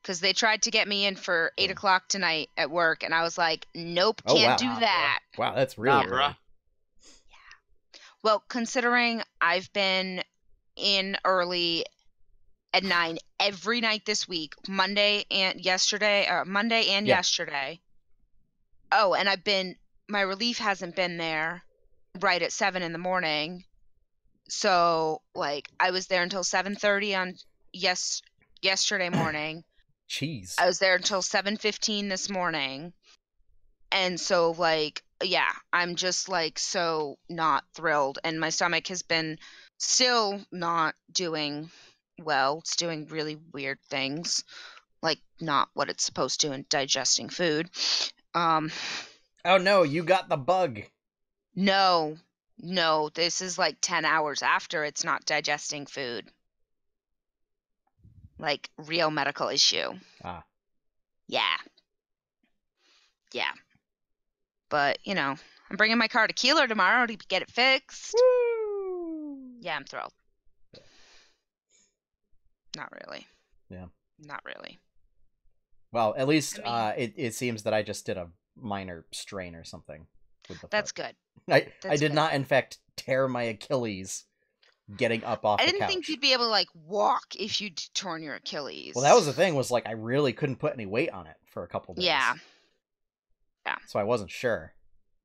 because they tried to get me in for 8 o'clock tonight at work, and I was like, nope, can't do that. Wow, that's really early. Yeah. Well, considering I've been in early at 9 every night this week, Monday and yesterday. Oh, and my relief hasn't been there right at 7 in the morning. So, like, I was there until 7:30 on yesterday morning. Jeez. I was there until 7:15 this morning. And so, like, yeah, I'm just, like, so not thrilled. And my stomach has been still not doing well. It's doing really weird things, like not what it's supposed to in digesting food. Oh, no, you got the bug. No, this is like 10 hours after it's not digesting food. Like, real medical issue. Ah. Yeah. But, I'm bringing my car to Keeler tomorrow to get it fixed. Woo! Yeah, I'm thrilled. Not really. Yeah. Not really. Well, at least it seems that I just did a minor strain or something with the That's foot. good. I did not, in fact, tear my Achilles getting up off the couch. I didn't think you'd be able to, like, walk if you'd torn your Achilles. Well, that was the thing, was, like, I really couldn't put any weight on it for a couple days. Yeah. So I wasn't sure.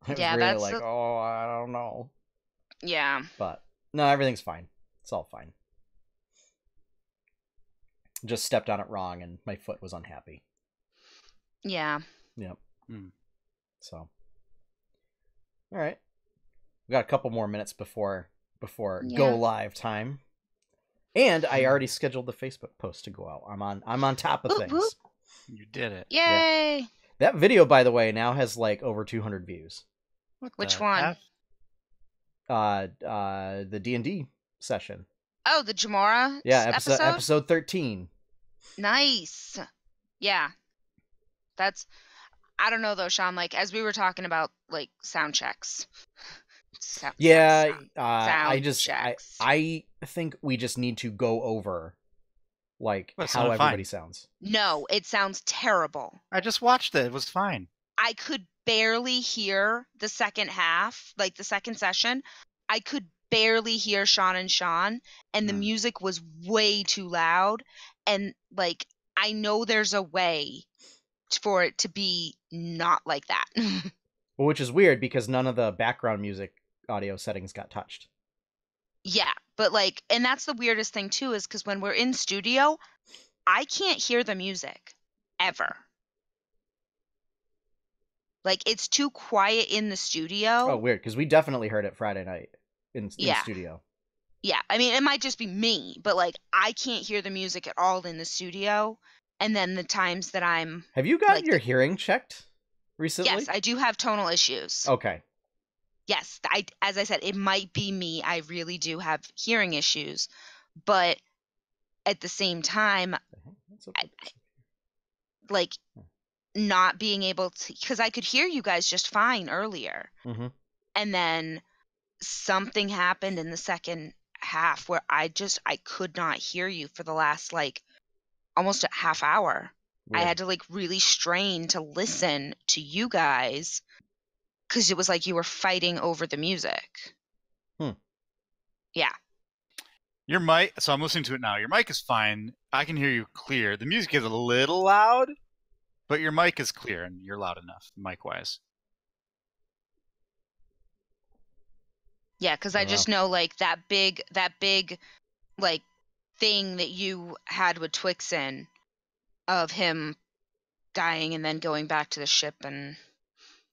I was really like, oh, I don't know. Yeah. But, no, everything's fine. It's all fine. Just stepped on it wrong, and my foot was unhappy. Yeah. Yep. So. All right. We got a couple more minutes before go live time. And I already scheduled the Facebook post to go out. I'm on top of things. Whoop. You did it. Yay! Yeah. That video, by the way, now has like over 200 views. Which one? The D&D session. Oh, the Jamora? Yeah, episode 13. Nice. Yeah. I don't know though, Sean, like, as we were talking about, like, sound checks. I think we just need to go over, like, Well, how everybody sounds. No, it sounds terrible. I just watched it. It was fine. I could barely hear the second half, like the second session. I could barely hear Sean, and the music was way too loud. And, like, I know there's a way for it to be not like that. Well, which is weird because none of the background music audio settings got touched. Yeah, but, like, and that's the weirdest thing too, is because when we're in studio, I can't hear the music ever. Like, it's too quiet in the studio. Oh, weird, because we definitely heard it Friday night in studio. Yeah, I mean, it might just be me, but, like, I can't hear the music at all in the studio. And then the times that I'm... Have you gotten your hearing checked recently? Yes, I do have tonal issues. Okay. Yes, as I said, it might be me. I really do have hearing issues. But at the same time, like, not being able to... Because I could hear you guys just fine earlier. Mm-hmm. And then something happened in the second half where I could not hear you for the last, like, almost a half hour. Weird. I had to, like, really strain to listen to you guys because it was like you were fighting over the music. Yeah. Your mic, so I'm listening to it now. Your mic is fine. I can hear you clear. The music is a little loud, but your mic is clear and you're loud enough, mic-wise. Yeah, because I just know, like, that big, like, thing that you had with Twixen of him dying and then going back to the ship and...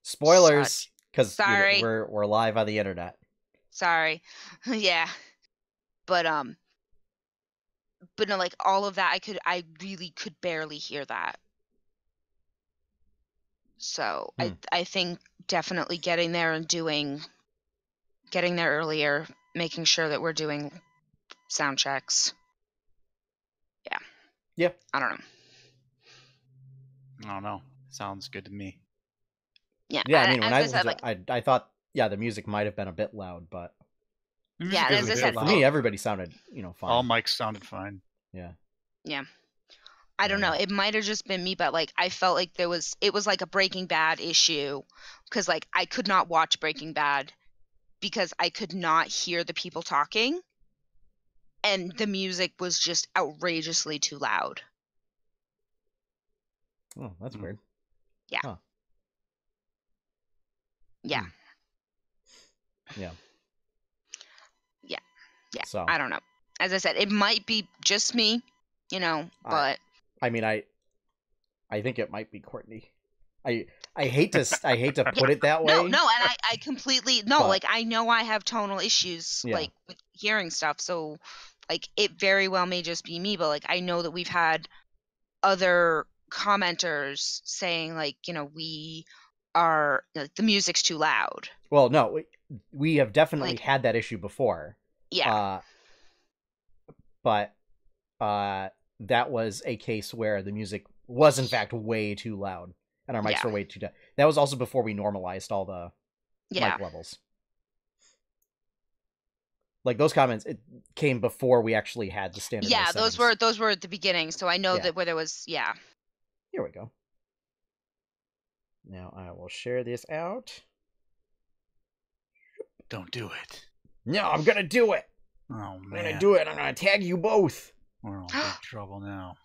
Spoilers, because sorry, we're live on the internet. Sorry. Yeah. But no, like, all of that, I really could barely hear that. So I think definitely getting there earlier, making sure that we're doing sound checks. Yeah. Yeah. I don't know. Sounds good to me. Yeah. Yeah, I mean, when I thought, the music might have been a bit loud, but... Yeah, as I said... For me, everybody sounded, fine. All mics sounded fine. Yeah. Yeah. I don't know. It might have just been me, but like I felt like it was like a Breaking Bad issue, because like I could not watch Breaking Bad because I could not hear the people talking, and the music was just outrageously too loud. Oh, that's weird. Yeah. Huh. Yeah. Yeah. Yeah. Yeah. So I don't know. As I said, it might be just me, but I mean, I think it might be Courtney. I hate to put it that way. No, and I completely like I know I have tonal issues like with hearing stuff, so like it very well may just be me, but like I know that we've had other commenters saying like, we are like, the music's too loud. Well, no, we have definitely had that issue before. Yeah. But that was a case where the music was in fact way too loud and our mics were way too down. That was also before we normalized all the mic levels. Like those comments, it came before we actually had the standard. Yeah, those were at the beginning, so I know that where there was Here we go. Now I will share this out. Don't do it. No, I'm gonna do it. Oh man. I'm gonna do it. I'm gonna tag you both. We're in big trouble now.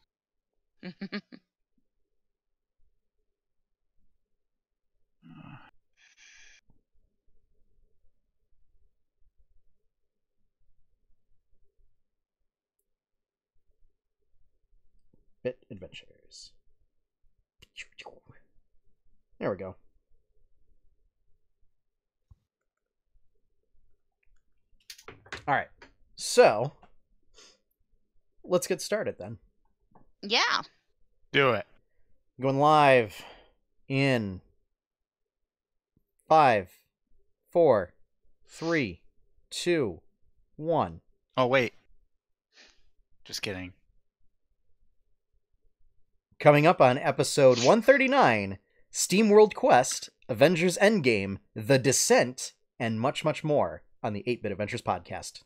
Bit Adventures. There we go. All right. So, let's get started then. Yeah. Do it. Going live in 5, 4, 3, 2, 1. Oh, wait. Just kidding. Coming up on episode 139, Steamworld Quest, Avengers Endgame, The Descent, and much, much more on the 8-Bit Adventures podcast.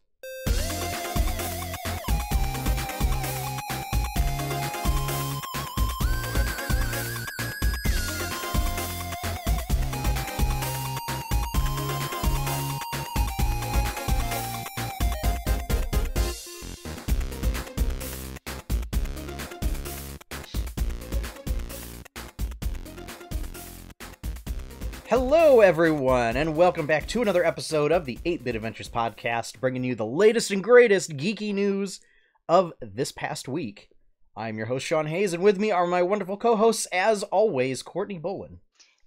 Hello, everyone, and welcome back to another episode of the 8-Bit Adventures podcast, bringing you the latest and greatest geeky news of this past week. I'm your host, Sean Hayes, and with me are my wonderful co-hosts, as always, Courtney Bolin.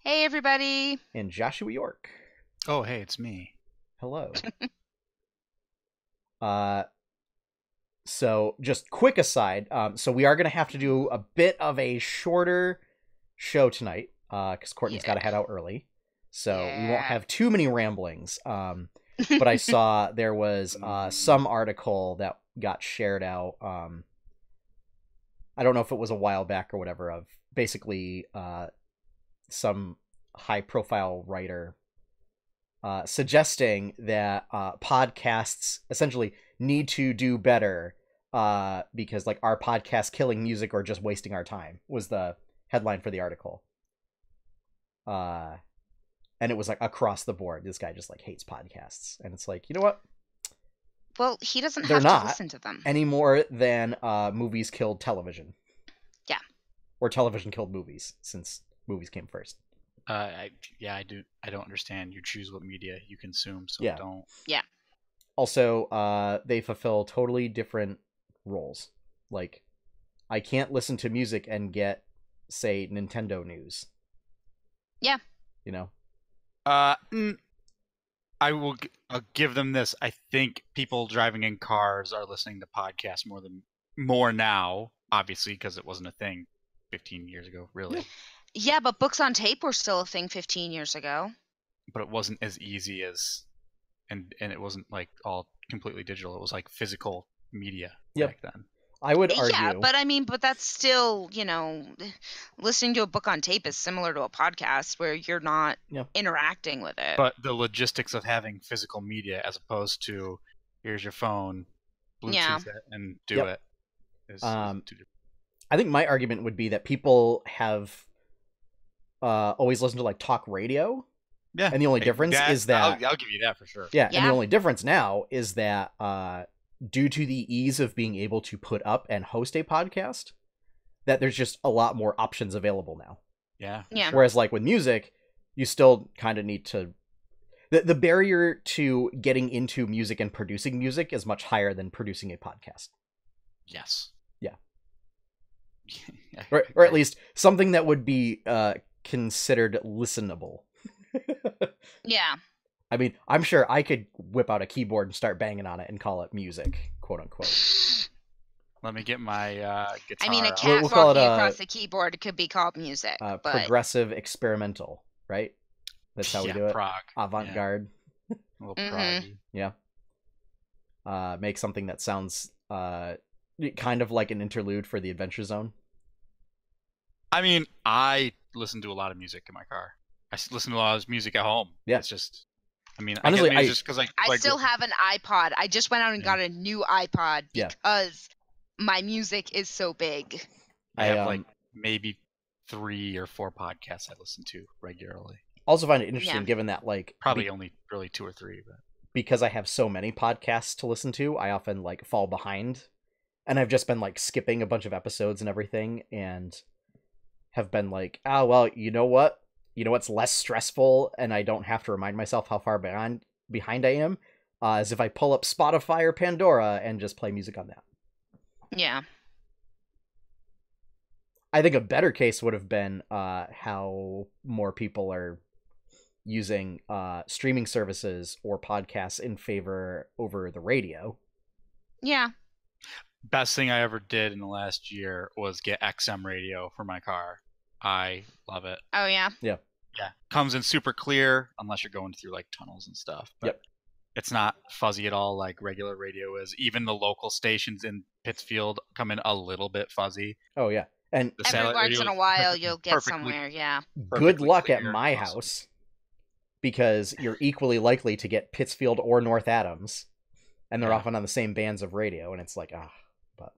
Hey, everybody. And Joshua York. Oh, hey, it's me. Hello. So, just quick aside, so we are going to have to do a bit of a shorter show tonight, because Courtney's got to head out early. So we won't have too many ramblings. But I saw there was some article that got shared out. I don't know if it was a while back or whatever, of basically some high-profile writer suggesting that podcasts essentially need to do better because like our podcast killing music or just wasting our time was the headline for the article. And it was like across the board. This guy just like hates podcasts. And it's like, you know what? Well, he doesn't have to listen to them. Any more than movies killed television. Yeah. Or television killed movies, since movies came first. I don't understand. You choose what media you consume, so don't. Yeah. Also, they fulfill totally different roles. Like, I can't listen to music and get, say, Nintendo news. Yeah. You know? I'll give them this. I think people driving in cars are listening to podcasts more now, obviously, because it wasn't a thing 15 years ago, really. Yeah, but books on tape were still a thing 15 years ago. But it wasn't as easy as, and it wasn't like all completely digital. It was like physical media back then. I would argue. Yeah, but that's still, listening to a book on tape is similar to a podcast where you're not interacting with it. But the logistics of having physical media as opposed to here's your phone, Bluetooth it, and do it is too different. I think my argument would be that people have always listened to like talk radio. Yeah. And the only difference is that I'll give you that for sure. Yeah, and the only difference now is that due to the ease of being able to put up and host a podcast, that there's just a lot more options available now. Yeah. Yeah. Whereas like with music, you still kind of need to the barrier to getting into music and producing music is much higher than producing a podcast. Yes. Yeah. or at least something that would be considered listenable. Yeah. I mean, I'm sure I could whip out a keyboard and start banging on it and call it music, quote unquote. Let me get my guitar. I mean, a out. cat We'll call it, walking across the keyboard could be called music. But Progressive experimental, right? That's how we do it. Prog. Avant-garde. Yeah. A little Mhm. proggy. Yeah. Make something that sounds kind of like an interlude for the Adventure Zone. I mean, I listen to a lot of music in my car. I listen to a lot of music at home. Yeah. It's just, I mean, Honestly, it's just because I still have an iPod. I just went out and got a new iPod Yeah. because my music is so big. I have like maybe 3 or 4 podcasts I listen to regularly. Also find it interesting given that like Probably only really 2 or 3, but because I have so many podcasts to listen to, I often like fall behind, and I've just been like skipping a bunch of episodes and everything, and have been like, oh well, you know what's less stressful, and I don't have to remind myself how far behind I am, is if I pull up Spotify or Pandora and just play music on that. Yeah. I think a better case would have been how more people are using streaming services or podcasts in favor over the radio. Yeah. best thing I ever did in the last year was get XM radio for my car. I love it. Oh, yeah? Yeah. Yeah. Comes in super clear unless you're going through like tunnels and stuff. But Yep. It's not fuzzy at all like regular radio is. Even the local stations in Pittsfield come in a little bit fuzzy. Oh, yeah. And The Every satellite once radio in a is while, you'll get perfectly- somewhere, yeah. good perfectly luck at clear, my awesome. house, because you're equally likely to get Pittsfield or North Adams, and they're Yeah. often on the same bands of radio, and it's like, but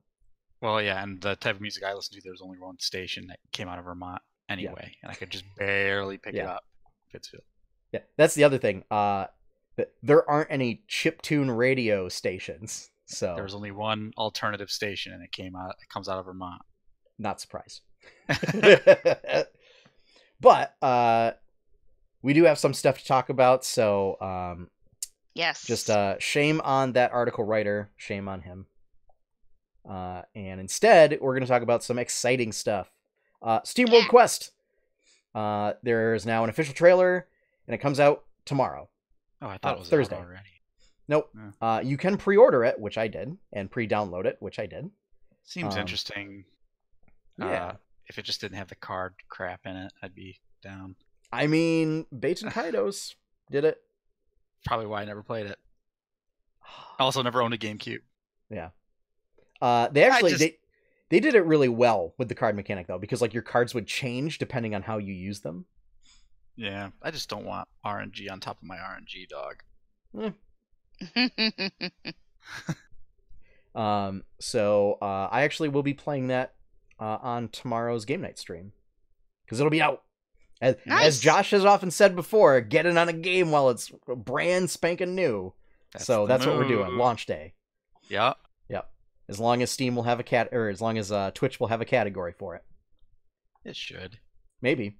Well, yeah, and the type of music I listen to, there was only one station that came out of Vermont anyway, and I could just barely pick it Yeah. up. Pittsfield. yeah, that's the other thing. There aren't any chiptune radio stations, so There was only one alternative station, and it comes out of Vermont. not surprised. But we do have some stuff to talk about, so Yes. just shame on that article writer, shame on him. And instead, we're going to talk about some exciting stuff. Steamworld Quest. There's now an official trailer, and it comes out tomorrow. Oh, I thought it was Thursday. out already. Nope. Yeah. You can pre-order it, which I did, and pre-download it, which I did. Seems interesting. Yeah. If it just didn't have the card crap in it, I'd be down. I mean, Bates and Kaidos did it. Probably why I never played it. Also, never owned a GameCube. Yeah. They actually just- they did it really well with the card mechanic though, because like your cards would change depending on how you use them. Yeah, I just don't want RNG on top of my RNG, dog. So I actually will be playing that on tomorrow's game night stream, because it'll be out. As Nice. Josh has often said before, get it on a game while it's brand spanking new. So that's what we're doing. Launch day. Yeah. Yep. As long as Steam will have as long as Twitch will have a category for it. It should. Maybe.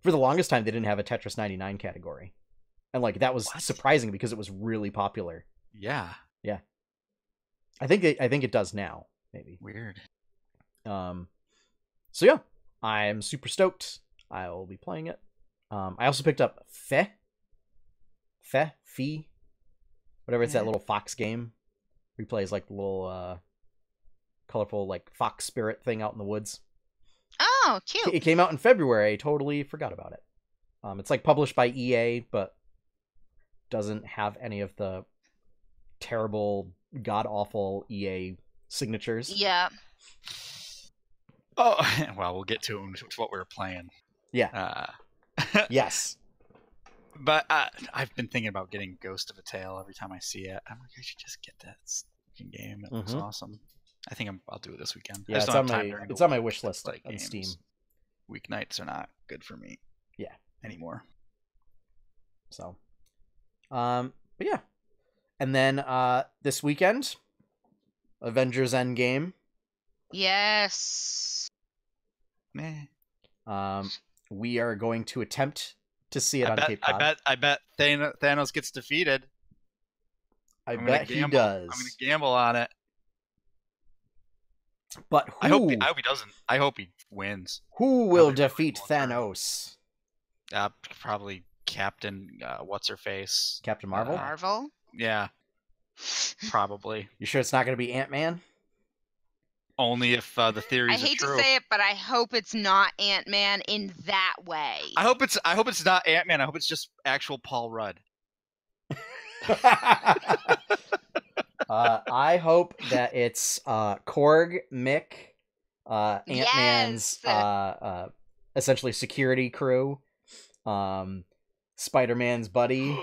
For the longest time, they didn't have a Tetris 99 category, and like that was surprising because it was really popular. Yeah. I think it does now. Maybe. Weird. So yeah, I'm super stoked. I will be playing it. I also picked up Fe, whatever. It's that little fox game. Where he plays like the little colorful like fox spirit thing out in the woods. Oh, cute. It came out in February. I totally forgot about it. It's like published by EA, but doesn't have any of the terrible, god-awful EA signatures. Yeah. Oh, well, we'll get to what we were playing. Yeah. Yes. But I've been thinking about getting Ghost of a Tale every time I see it. I'm like, I should just get that fucking game. It looks awesome. I think I'll do it this weekend. Yeah, it's on my wish list on Steam. Weeknights are not good for me. Yeah. Anymore. So, but yeah, and then this weekend, Avengers Endgame. Yes. We are going to attempt to see it on Cape Cod. I bet Thanos gets defeated. I bet he does. I'm going to gamble on it. But who? I hope he doesn't. I hope he wins. Who will defeat Thanos? Probably Captain. What's her face? Captain Marvel. Marvel. Yeah. Probably. You sure it's not going to be Ant-Man? Only if the theories are true. I hate to say it, but I hope it's not Ant-Man in that way. I hope it's not Ant-Man. I hope it's just actual Paul Rudd. I hope that it's Korg, Mick, Ant-Man's essentially security crew, Spider-Man's buddy.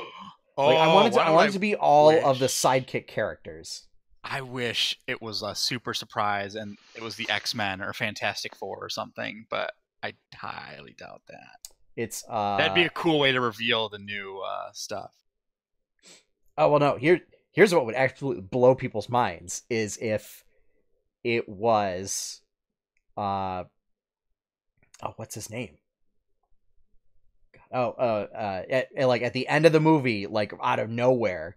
I wanted to be all of the sidekick characters. I wish it was a super surprise and it was the X-Men or Fantastic Four or something, but I highly doubt that. It's that'd be a cool way to reveal the new stuff. Oh well, no. Here's what would absolutely blow people's minds is if it was what's his name? At the end of the movie, like out of nowhere,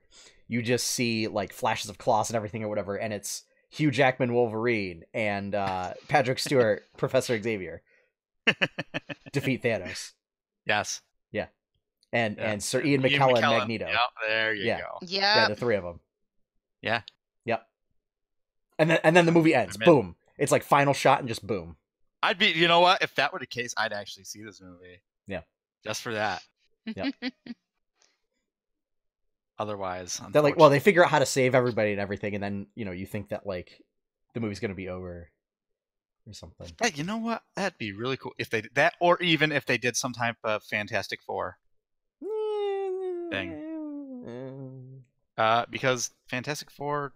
you just see like flashes of claws and everything or whatever, and it's Hugh Jackman Wolverine and Patrick Stewart Professor Xavier defeat Thanos. Yes. Yeah. And Sir Ian McKellen Magneto. Yep, there you go. Yeah, the three of them. Yeah. Yep. And then the movie ends. Boom. It's like final shot and just boom. I'd be, you know what? If that were the case, I'd actually see this movie. Yeah. Just for that. Yeah. Otherwise, they're like, well, they figure out how to save everybody and everything, and then you think that like the movie's gonna be over or something. Yeah, you know what? That'd be really cool if they did that, or even if they did some type of Fantastic Four thing. Because Fantastic Four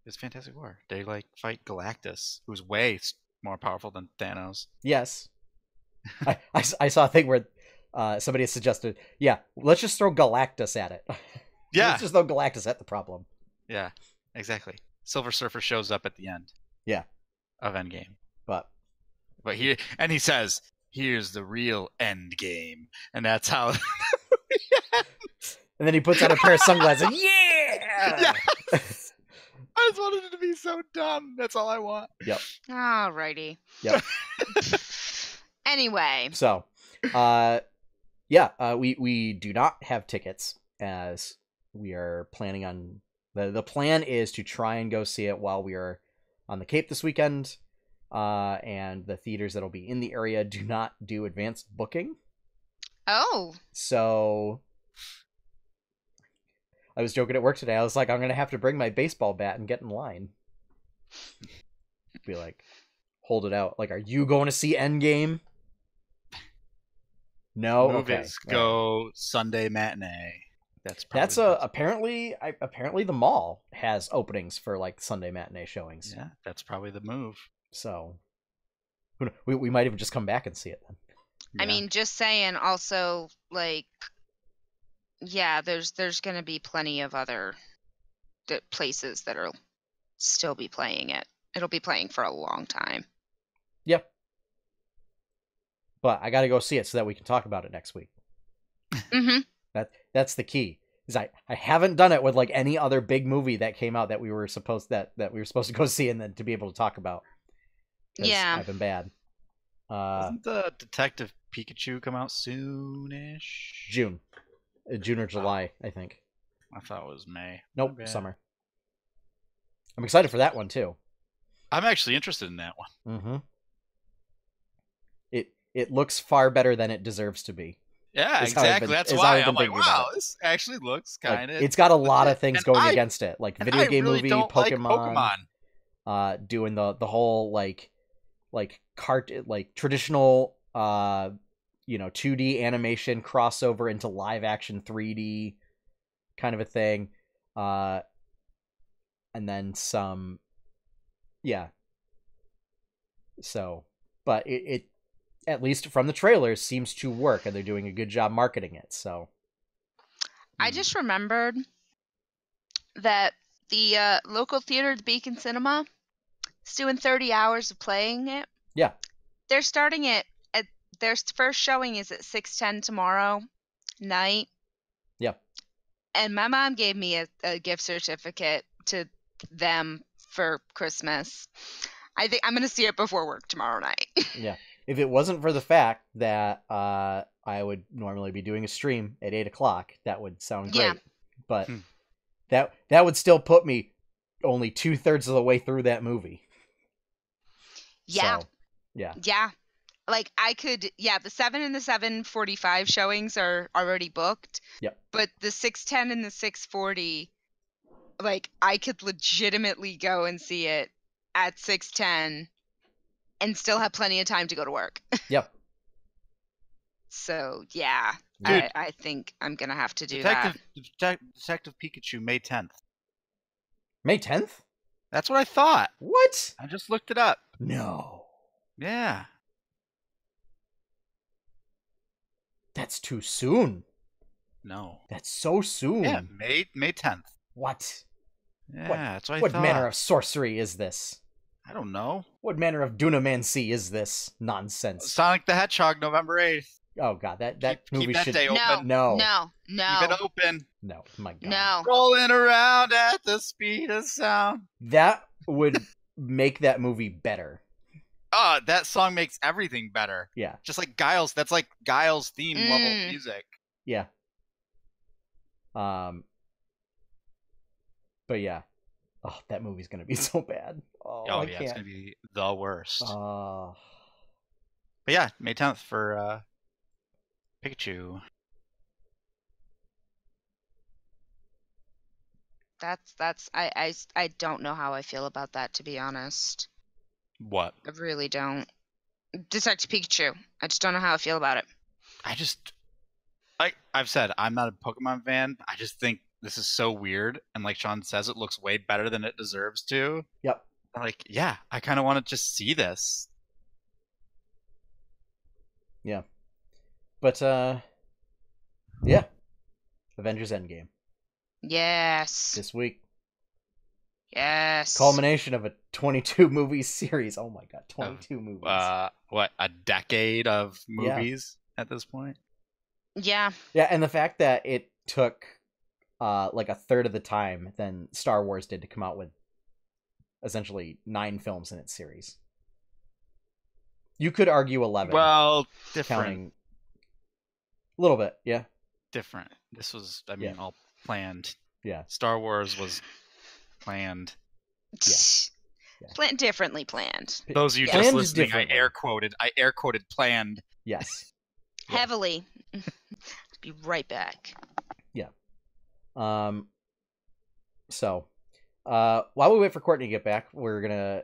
is Fantastic Four. They like fight Galactus, who's way more powerful than Thanos. Yes. I saw a thing where somebody has suggested, let's just throw Galactus at it. Yeah. Let's just throw Galactus at the problem. Yeah, exactly. Silver Surfer shows up at the end. Yeah. Of Endgame. But he says, here's the real end game. And that's how and then he puts on a pair of sunglasses. Yeah! Yes! I just wanted it to be so dumb. That's all I want. Yep. Alrighty. Yep. Anyway. So, we do not have tickets as we are planning on the plan is to try and go see it while we are on the Cape this weekend. And the theaters that'll be in the area do not do advanced booking. Oh. So I was joking at work today. I was like, I'm going to have to bring my baseball bat and get in line. Be like, hold it out. Like, are you going to see Endgame? No. Movies go Sunday matinee. That's apparently the mall has openings for like Sunday matinee showings. Yeah, that's probably the move. So we might even just come back and see it then. Yeah. I mean, just saying. Also, like, yeah, there's going to be plenty of other places that'll still be playing it. It'll be playing for a long time. Yep. But I got to go see it so that we can talk about it next week. Mm-hmm. That's the key. Is I haven't done it with like any other big movie that came out that we were supposed to go see and then to be able to talk about. Yeah, I've been bad. Doesn't the Detective Pikachu come out soonish? June or July, I think. I thought it was May. Nope, summer. I'm excited for that one too. I'm actually interested in that one. Mm-hmm. It looks far better than it deserves to be. Yeah, exactly. That's why I'm like, wow, this actually looks kind of... Like, it's got a lot of things going against it. Like, video game really movie, Pokemon. Doing the whole, like traditional, 2D animation crossover into live action 3D kind of a thing. And then some Yeah. So, but it at least from the trailers seems to work, and they're doing a good job marketing it. So, I just remembered that the local theater, the Beacon Cinema, is doing 30 hours of playing it. yeah. They're starting it at their first showing is at 6:10 tomorrow night. Yeah. And my mom gave me a gift certificate to them for Christmas. I think I'm going to see it before work tomorrow night. Yeah. If it wasn't for the fact that I would normally be doing a stream at 8 o'clock, that would sound great. Yeah. But that would still put me only 2/3 of the way through that movie. Yeah. So, yeah. Yeah. Like I could, the 7 and the 7:45 showings are already booked. Yep. But the 6:10 and the 6:40, like I could legitimately go and see it at 6:10 and still have plenty of time to go to work. Yep. So yeah, Dude. I think I'm gonna have to do Detective Pikachu, May 10th. May 10th? That's what I thought. What? I just looked it up. No. Yeah. That's too soon. No. That's so soon. Yeah, May 10th. What? Yeah, What- that's what I What thought. manner of sorcery is this? I don't know. What manner of dunamancy is this nonsense? Sonic the Hedgehog, November 8th. Oh god, that Keep movie that should day open. No, no, Keep it open. no, my god, no. Rolling around at the speed of sound. that would make that movie better. Oh, that song makes everything better. Yeah, Just like Giles. That's like Giles' theme level music. yeah. But yeah, oh, that movie's gonna be so bad. Oh, Oh, I yeah, it's can't. gonna be the worst. Oh, But yeah, May 10th for Pikachu. That's I don't know how I feel about that, to be honest. What? I really don't. Detective Pikachu. I just don't know how I feel about it. I've said I'm not a Pokemon fan. I just think this is so weird, and like Sean says, it looks way better than it deserves to. yep. Like, yeah, I kind of want to just see this. Yeah, but yeah, Avengers Endgame Yes. this week. Yes. Culmination of a 22 movie series. Oh my god, 22 movies. What, a decade of movies at this point? Yeah. Yeah, and the fact that it took like a third of the time than Star Wars did to come out with essentially 9 films in its series. You could argue 11. Well, different. Counting a little bit, yeah. Different. This was, I mean, Yeah. all planned. Yeah. Star Wars was planned. Yeah. Differently planned. Those of you Planned just listening, differently. I air quoted planned. Yes. Yeah. Heavily. Be right back. Yeah. So, while we wait for Courtney to get back, we're gonna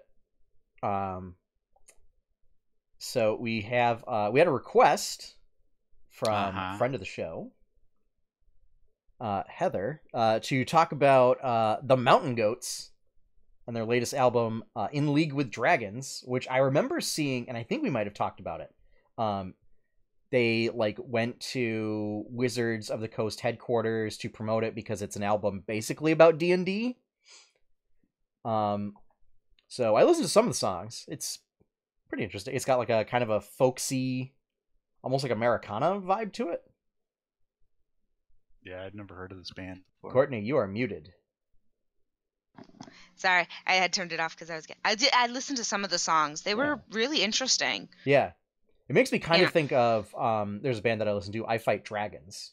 so we had a request from a friend of the show, Heather, to talk about the Mountain Goats and their latest album, In League with Dragons, which I remember seeing, and I think we might have talked about it. They like went to Wizards of the Coast headquarters to promote it because it's an album basically about D&D. So I listened to some of the songs. It's pretty interesting. It's got like a kind of a folksy, almost like Americana vibe to it. Yeah, I'd never heard of this band before. Courtney, you are muted. Sorry, I had turned it off because I listened to some of the songs. They were really interesting. Yeah. It makes me kind of think of there's a band that I listen to, I Fight Dragons,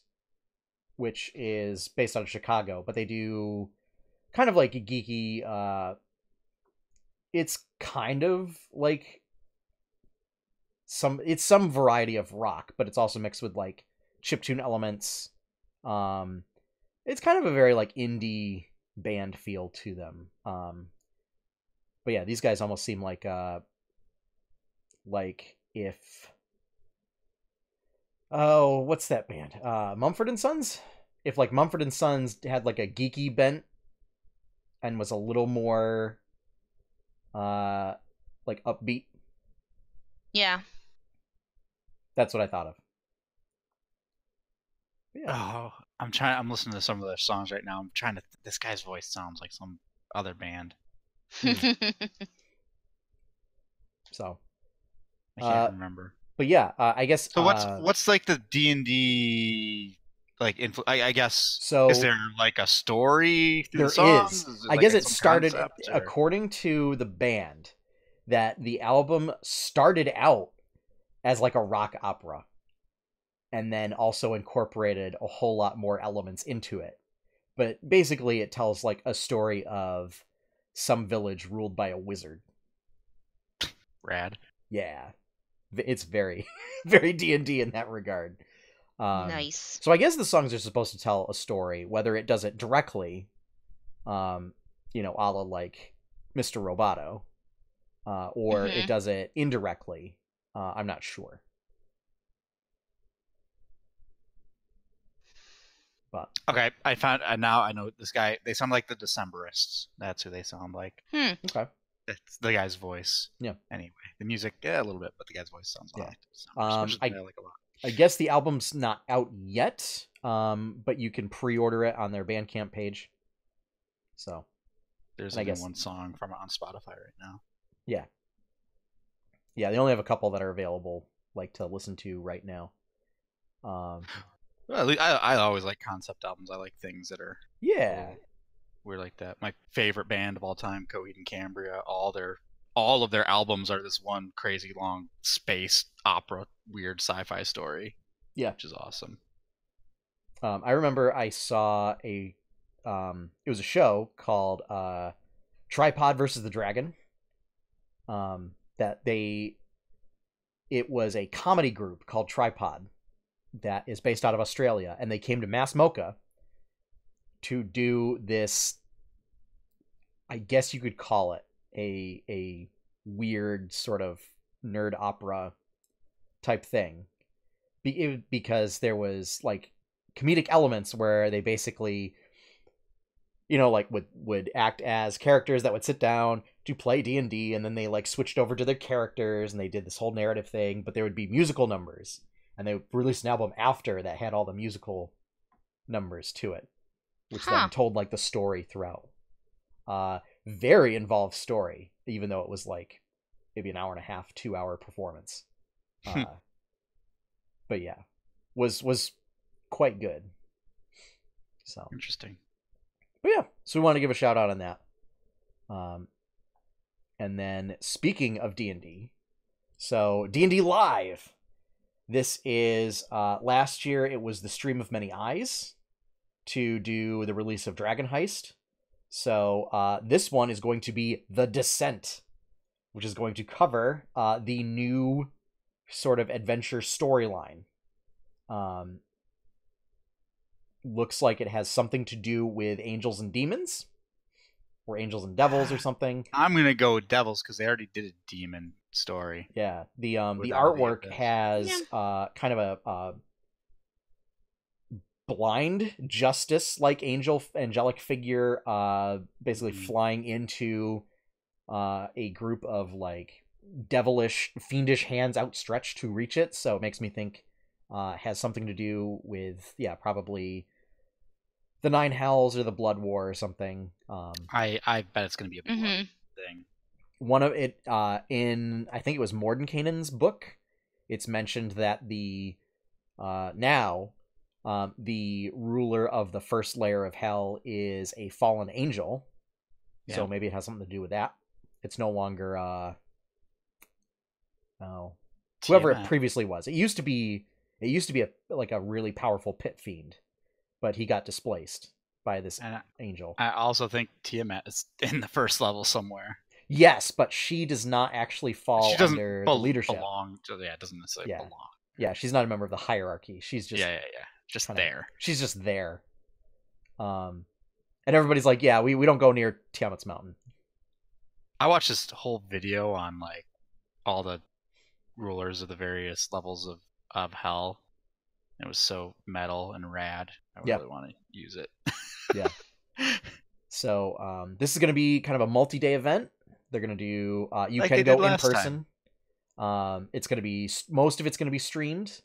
which is based out of Chicago, but they do kind of like a geeky it's kind of like some variety of rock, but it's also mixed with like chiptune elements. It's kind of a very like indie band feel to them. But yeah, these guys almost seem like if what's that band? Mumford and Sons? If like Mumford and Sons had like a geeky bent and was a little more like upbeat. Yeah. That's what I thought of. Yeah. Oh, I'm listening to some of their songs right now. I'm trying to. This guy's voice sounds like some other band. So. I can't remember. But yeah, I guess. So what's like the D&D like I guess. So is there like a story through there the songs? is. It I like guess it some started concept, or... according to the band that the album started out as like a rock opera, and then also incorporated a whole lot more elements into it. But basically, it tells like a story of some village ruled by a wizard. Rad. Yeah, it's very, very D&D in that regard. Nice. So I guess the songs are supposed to tell a story, whether it does it directly, you know, a la like Mr. Roboto, or it does it indirectly. I'm not sure. But okay, I found now I know this guy. They sound like the Decemberists. That's who they sound like. Okay. That's the guy's voice. Yeah. Anyway, the music, yeah, a little bit, but the guy's voice sounds Yeah. like Decemberists, I like a lot. I guess the album's not out yet, but you can pre-order it on their Bandcamp page. So there's only one song from it on Spotify right now. Yeah. Yeah, they only have a couple that are available, like to listen to right now. Well, I always like concept albums. I like things that are weird like that. My favorite band of all time, Coheed and Cambria. All of their albums are this one crazy long space opera, weird sci-fi story. Yeah, which is awesome. I remember I saw it was a show called Tripod versus the Dragon. It was a comedy group called Tripod that is based out of Australia, and they came to Mass Mocha to do this, I guess you could call it a weird sort of nerd opera type thing, because there was like comedic elements where they basically, you know, like would act as characters that would sit down to play D&D, and then they like switched over to their characters and they did this whole narrative thing, but there would be musical numbers, and they released an album after that had all the musical numbers to it, which then told like the story throughout. Very involved story, even though it was like maybe an hour and a half, 2-hour performance. But yeah, was quite good. So interesting. But yeah, so we want to give a shout out on that. And then speaking of D&D, so D&D Live. This is last year it was the Stream of Many Eyes to do the release of Dragon Heist. So this one is going to be The Descent, which is going to cover the new sort of adventure storyline. Looks like it has something to do with angels and demons, or angels and devils, or something. I'm gonna go with devils because they already did a demon story. Yeah, the artwork has kind of a blind justice like angelic figure, basically flying into a group of like devilish, fiendish hands outstretched to reach it. So it makes me think has something to do with probably the Nine Hells or the Blood War or something. I bet it's gonna be a blood thing. One of it in, I think it was Mordenkainen's book, it's mentioned that the the ruler of the first layer of hell is a fallen angel. Yeah. So maybe it has something to do with that. It's no longer whoever it previously was. It used to be a really powerful pit fiend, but he got displaced by this angel. I also think Tiamat is in the first level somewhere. Yes, but she does not actually fall under the leadership. It doesn't necessarily belong. Yeah, she's not a member of the hierarchy. She's just just there. She's just there. And everybody's like, yeah, we don't go near Tiamat's mountain. I watched this whole video on like all the rulers of the various levels of hell. It was so metal and rad. I really want to use it. Yeah. So this is going to be kind of a multi-day event. They're gonna do. You Like can they go did in last person. It's gonna be most of it's gonna be streamed,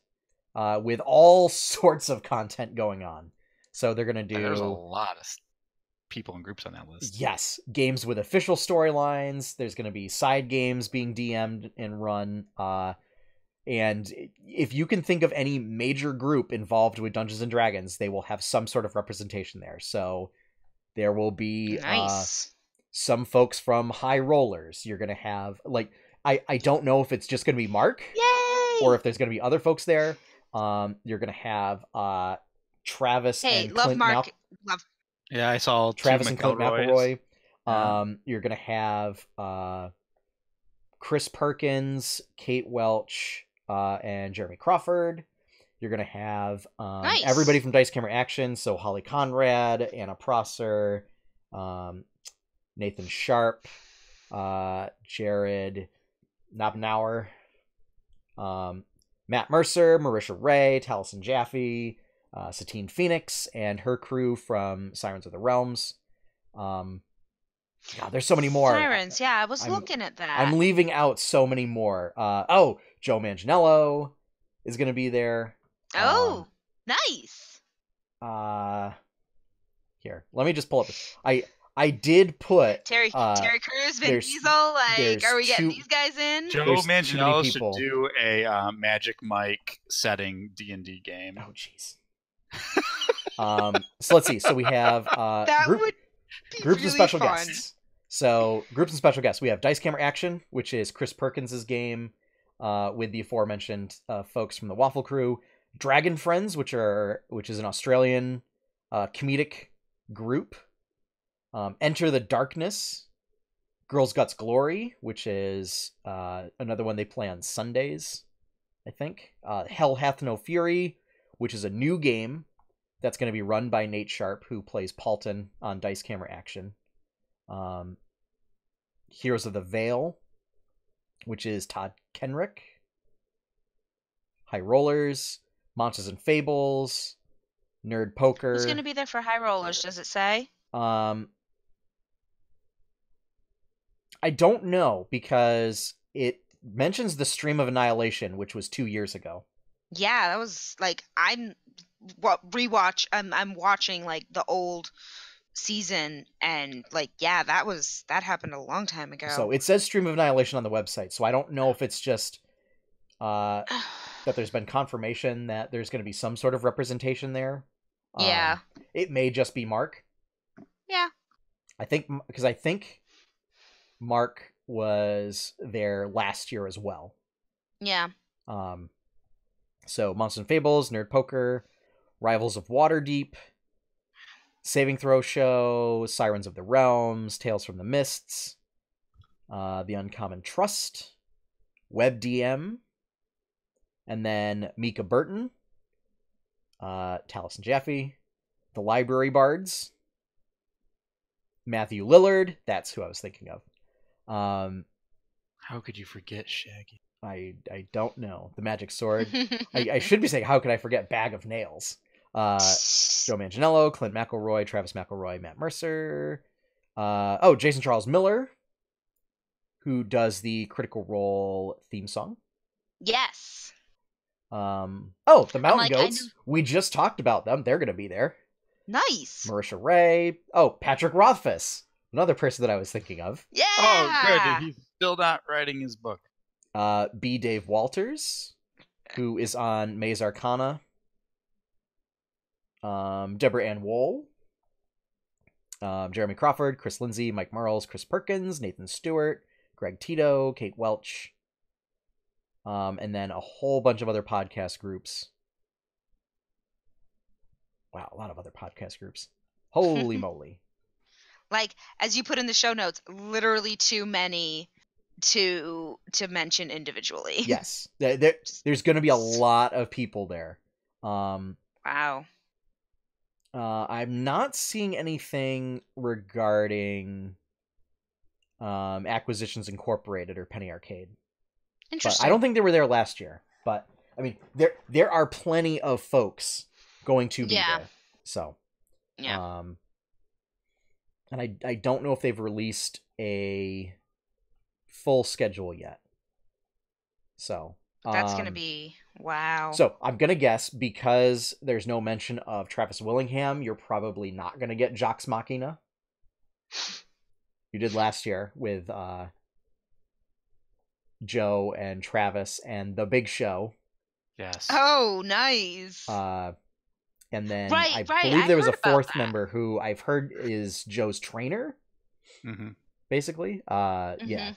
with all sorts of content going on. So they're gonna do. There's a lot of people and groups on that list. Yes, games with official storylines. There's gonna be side games being DM'd and run. And if you can think of any major group involved with Dungeons and Dragons, they will have some sort of representation there. So there will be Nice. some folks from High Rollers. You're going to have, like, I don't know if it's just going to be Mark. Yay! Or if there's going to be other folks there. You're going to have Travis and love Clint Mark. Love. Yeah, I saw Travis and Clint McElroy. Yeah. You're going to have Chris Perkins, Kate Welch, and Jeremy Crawford. You're going to have Nice. everybody from Dice Camera Action, so Holly Conrad, Anna Prosser, Nathan Sharp, Jared Knobnauer, Matt Mercer, Marisha Ray, Taliesin Jaffe, Satine Phoenix, and her crew from Sirens of the Realms. God, there's so many more. Sirens, yeah, I was looking at that. I'm leaving out so many more. Joe Manganiello is going to be there. Oh, nice. Here, let me just pull up. I did put Terry Crews, Vin Diesel. Like, are we getting these guys in? Joe Manganiello should do a Magic Mike setting D&D game. Oh, jeez. So let's see. So we have groups and special guests. So groups and special guests. We have Dice Camera Action, which is Chris Perkins' game, with the aforementioned folks from the Waffle Crew. Dragon Friends, which is an Australian comedic group. Enter the Darkness, Girls Guts Glory, which is another one they play on Sundays, I think. Hell Hath No Fury, which is a new game that's going to be run by Nate Sharp, who plays Paulton on Dice Camera Action. Heroes of the Veil, which is Todd Kenrick. High Rollers, Monsters and Fables, Nerd Poker. Who's going to be there for High Rollers, does it say? I don't know, because it mentions the Stream of Annihilation, which was 2 years ago. Yeah, that was like I'm watching like the old season, and like that happened a long time ago. So it says Stream of Annihilation on the website, so I don't know if it's just that there's been confirmation that there's going to be some sort of representation there. Yeah. It may just be Mark. Yeah. I think Mark was there last year as well. Yeah. So Monsters and Fables, Nerd Poker, Rivals of Waterdeep, Saving Throw Show, Sirens of the Realms, Tales from the Mists, The Uncommon Trust, Web DM, and then Mika Burton, Taliesin Jaffe, The Library Bards, Matthew Lillard, that's who I was thinking of. How could you forget Shaggy? I don't know. The Magic Sword. I should be saying, how could I forget Bag of Nails? Joe Manganiello, Clint McElroy, Travis McElroy, Matt Mercer. Jason Charles Miller, who does the Critical Role theme song. Yes. The Mountain Goats. We just talked about them. They're going to be there. Nice. Marisha Ray. Patrick Rothfuss. Another person that I was thinking of. Yeah. Oh, good. He's still not writing his book. B. Dave Walters, who is on Maze Arcana. Deborah Ann Wool. Jeremy Crawford, Chris Lindsay, Mike Merles, Chris Perkins, Nathan Stewart, Greg Tito, Kate Welch. And then a whole bunch of other podcast groups. Wow, a lot of other podcast groups. Holy moly. Like, as you put in the show notes, literally too many to mention individually. Yes. There's going to be a lot of people there. Wow. I'm not seeing anything regarding Acquisitions Incorporated or Penny Arcade. Interesting. But I don't think they were there last year. But, I mean, there are plenty of folks going to be there. So. Yeah. And I don't know if they've released a full schedule yet. So that's gonna be wow. So I'm gonna guess, because there's no mention of Travis Willingham, you're probably not gonna get Jox Machina. You did last year with Joe and Travis and The Big Show. Yes. Oh, nice. And then I believe there was a fourth member who I've heard is Joe's trainer. Mm-hmm. Basically. Yeah.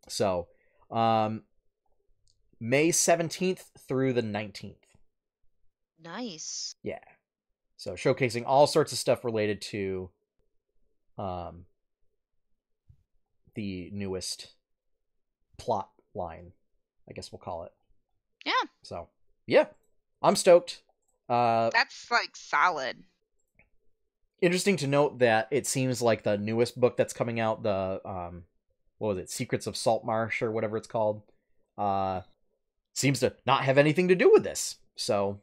So, May 17th through the 19th. Nice. Yeah. So showcasing all sorts of stuff related to the newest plot line, I guess we'll call it. Yeah. So, yeah. I'm stoked. That's like solid. Interesting to note that it seems like the newest book that's coming out, the what was it, Secrets of Saltmarsh or whatever it's called, seems to not have anything to do with this. So,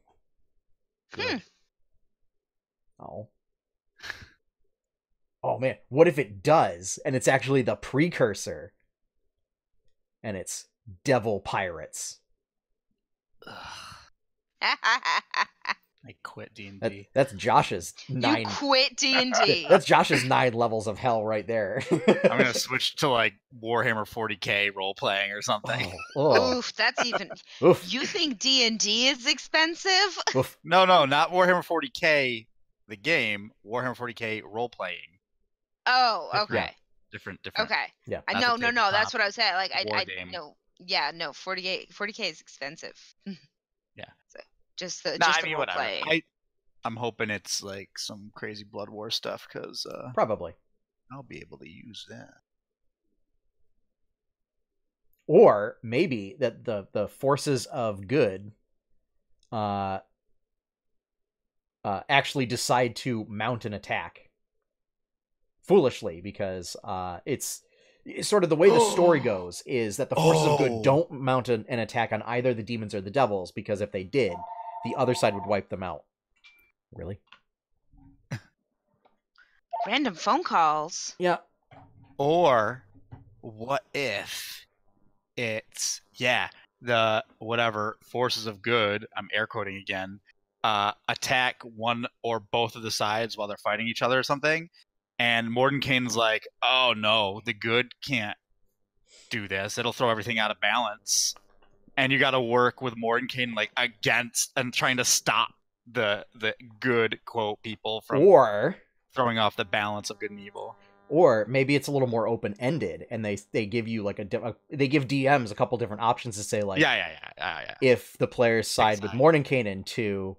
oh man, what if it does, and it's actually the precursor, and it's Devil Pirates? I quit D&D. That's Josh's 9. You quit D&D. That's Josh's 9 levels of hell right there. I'm gonna switch to like Warhammer 40k role playing or something. Oof, that's even. Oof. You think D&D is expensive? Oof. No, not Warhammer 40k, the game. Warhammer 40k role playing. Oh, okay. Yeah. Different. Okay. Yeah. No. That's what I was saying. Like, I game. no. Yeah, no. 40k is expensive. Yeah. So, just the role whatever. playing. I'm hoping it's like some crazy Blood War stuff, because probably I'll be able to use that. Or maybe that the forces of good actually decide to mount an attack foolishly, because it's sort of the way the story goes is that the forces of good don't mount an attack on either the demons or the devils, because if they did, the other side would wipe them out. Really? Random phone calls. Yeah. Or what if it's the whatever forces of good, I'm air quoting again, attack one or both of the sides while they're fighting each other or something, and Mordenkainen's like, oh no, the good can't do this, it'll throw everything out of balance, and you got to work with Mordenkainen like against and trying to stop the good quote people from throwing off the balance of good and evil. Or maybe it's a little more open ended, and they give you like they give DMs a couple different options to say, like, if the players side with Mordenkainen to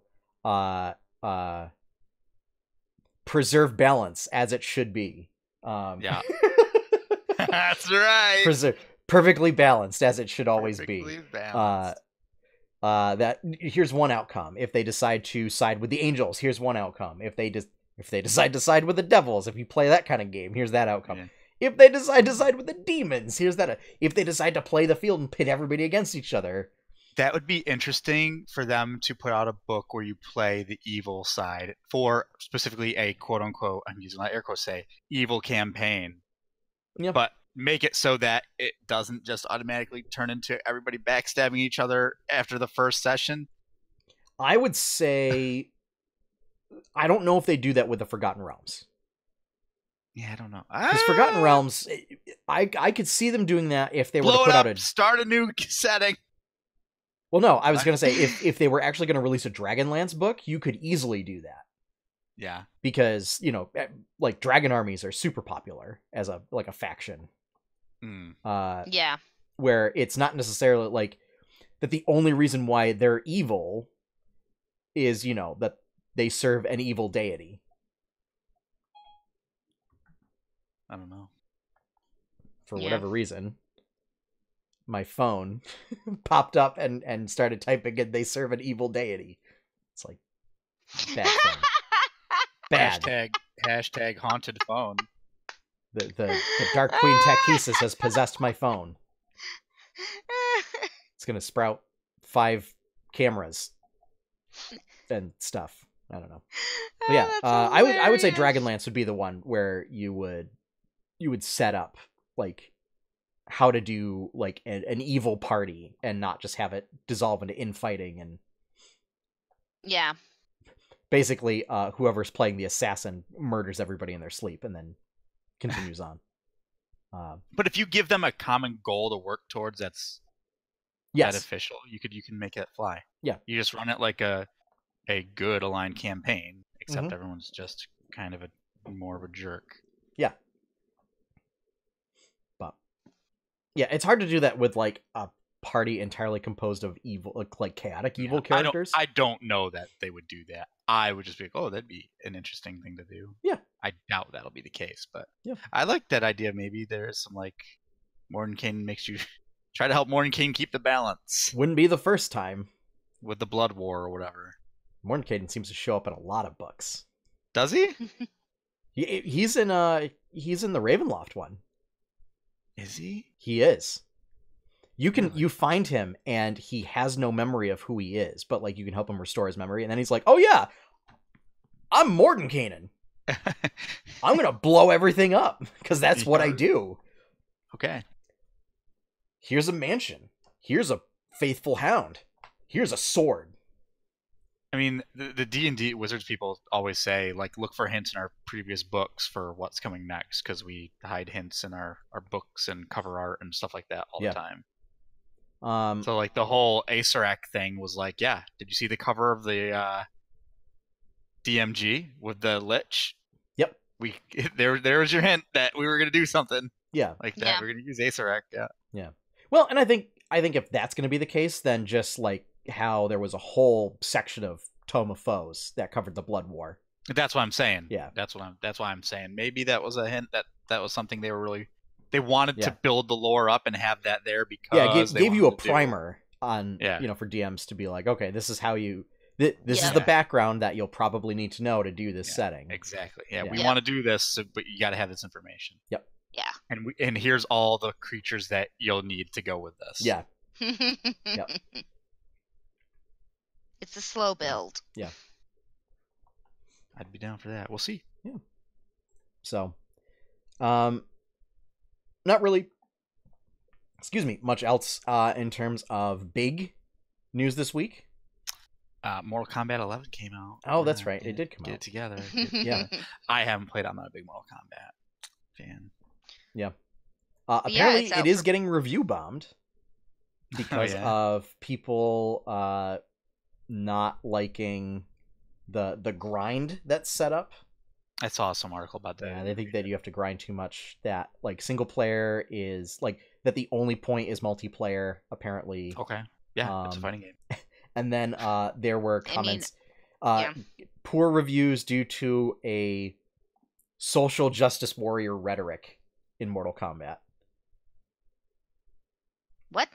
preserve balance as it should be. That's right. Perfectly balanced as it should always be. That here's one outcome. If they decide to side with the angels, here's one outcome. If they decide to side with the devils, if you play that kind of game, here's that outcome. Yeah. If they decide to side with the demons, here's that. If they decide to play the field and pit everybody against each other. That would be interesting for them to put out a book where you play the evil side for specifically a quote-unquote, I'm using that air quotes, say, evil campaign. Yep. But make it so that it doesn't just automatically turn into everybody backstabbing each other after the first session. I would say... I don't know if they do that with the Forgotten Realms. Yeah, I don't know. Because Forgotten Realms, I could see them doing that if they were to put out start a new setting. Well, no, I was going to say, if they were actually going to release a Dragonlance book, you could easily do that. Yeah. Because, like, dragon armies are super popular as a faction. Yeah. Where it's not necessarily, like, that the only reason why they're evil is, that they serve an evil deity. I don't know. For whatever reason, my phone popped up and started typing in, they serve an evil deity. It's like, bad phone. Bad. Hashtag haunted phone. The Dark Queen Tachesis has possessed my phone. It's going to sprout 5 cameras and stuff. I don't know. But yeah, I would say Dragonlance would be the one where you would set up, like, how to do like an evil party and not just have it dissolve into infighting. And yeah, basically whoever's playing the assassin murders everybody in their sleep and then continues on. But if you give them a common goal to work towards, that's beneficial. You can make it fly. Yeah, you just run it like a good aligned campaign, except everyone's just kind of more of a jerk. Yeah. But yeah, it's hard to do that with like a party entirely composed of evil, like chaotic evil characters. I don't know that they would do that. I would just be like, oh, that'd be an interesting thing to do. Yeah. I doubt that'll be the case, but yeah, I like that idea. Maybe there's some like Mordenkainen makes you try to help Mordenkainen keep the balance. Wouldn't be the first time. With the Blood War or whatever. Mordenkainen seems to show up in a lot of books. Does he? He's in the Ravenloft one. Is he? He is. You find him and he has no memory of who he is, but like you can help him restore his memory, and then he's like, "Oh yeah, I'm Mordenkainen. I'm gonna blow everything up because that's what I do." Okay. Here's a mansion. Here's a faithful hound. Here's a sword. I mean, the D&D Wizards people always say, like, look for hints in our previous books for what's coming next, because we hide hints in our books and cover art and stuff like that all the time. So, like, the whole Asarak thing was like, yeah, did you see the cover of the DMG with the Lich? Yep. There was your hint that we were going to do something. Yeah. Like that. Yeah. We're going to use Asarak, yeah. Yeah. Well, and I think if that's going to be the case, then just like how there was a whole section of Tome of Foes that covered the Blood War. That's what I'm saying. Yeah. That's why I'm saying. Maybe that was a hint that was something they wanted to build the lore up and have that there because gave you a primer on for DMs to be like, okay, this is how you this is the background that you'll probably need to know to do this setting. Exactly. Yeah, we want to do this, but you got to have this information. Yep. Yeah. And here's all the creatures that you'll need to go with this. Yeah. Yep. It's a slow build. Yeah. I'd be down for that. We'll see. Yeah. So, not really, much else in terms of big news this week. Mortal Kombat 11 came out. Oh, that's right. It did come out. Get it together. Yeah. I haven't played. I'm not a big Mortal Kombat fan. Yeah. Apparently, it is getting review bombed because of people not liking the grind that's set up. I saw some article about that. Yeah, they think that you have to grind too much. That like single player is like that. The only point is multiplayer. Apparently. Okay. Yeah, it's a fighting game. And then there were comments, poor reviews due to a social justice warrior rhetoric in Mortal Kombat. What?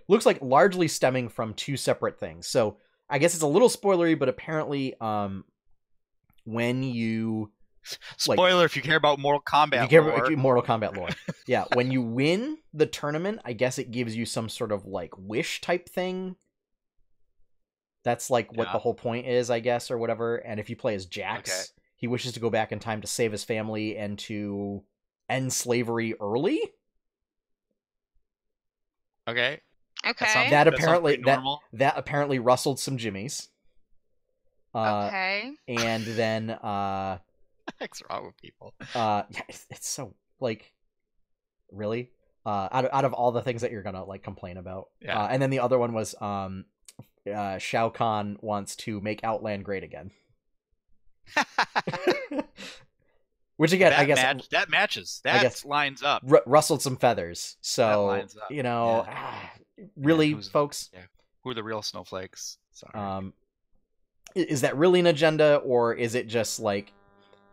Looks like largely stemming from two separate things. So I guess it's a little spoilery, but apparently, when you spoiler if you care about Mortal Kombat, if you care about Mortal Kombat lore, yeah, when you win the tournament, I guess it gives you some sort of like wish type thing. That's like what the whole point is, I guess, or whatever. And if you play as Jax, he wishes to go back in time to save his family and to end slavery early. Okay. That apparently rustled some jimmies. Okay. And then what's wrong with people? It's so like really out of all the things that you're gonna like complain about. Yeah. And then the other one was Shao Kahn wants to make Outland great again. Which again, I guess that matches. That lines up. Rustled some feathers. So you know, really, folks. Yeah. Who are the real snowflakes? Sorry. Is that really an agenda, or is it just like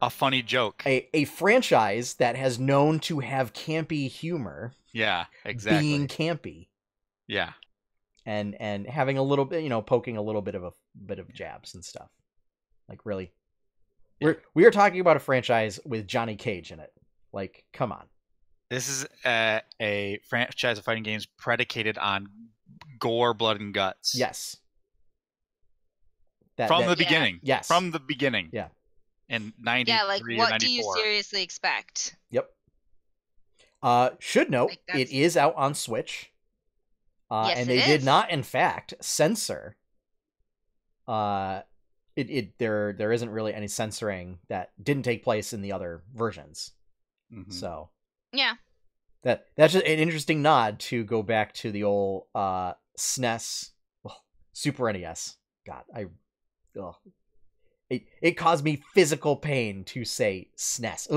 a funny joke? A franchise that has known to have campy humor. Yeah, exactly. Being campy. Yeah. And having a little bit, poking a little bit of jabs and stuff. Like really. We are talking about a franchise with Johnny Cage in it. Like, come on. This is a franchise of fighting games predicated on gore, blood, and guts. Yes. From the beginning. Yes. From the beginning. Yeah. In 93 Yeah, like, or what 94. do you seriously expect? Yep. Should note, it is out on Switch. Yes, and they did not, in fact, censor. There isn't really any censoring that didn't take place in the other versions. Mm-hmm. So yeah, that's just an interesting nod to go back to the old SNES, Super NES. God, it caused me physical pain to say SNES.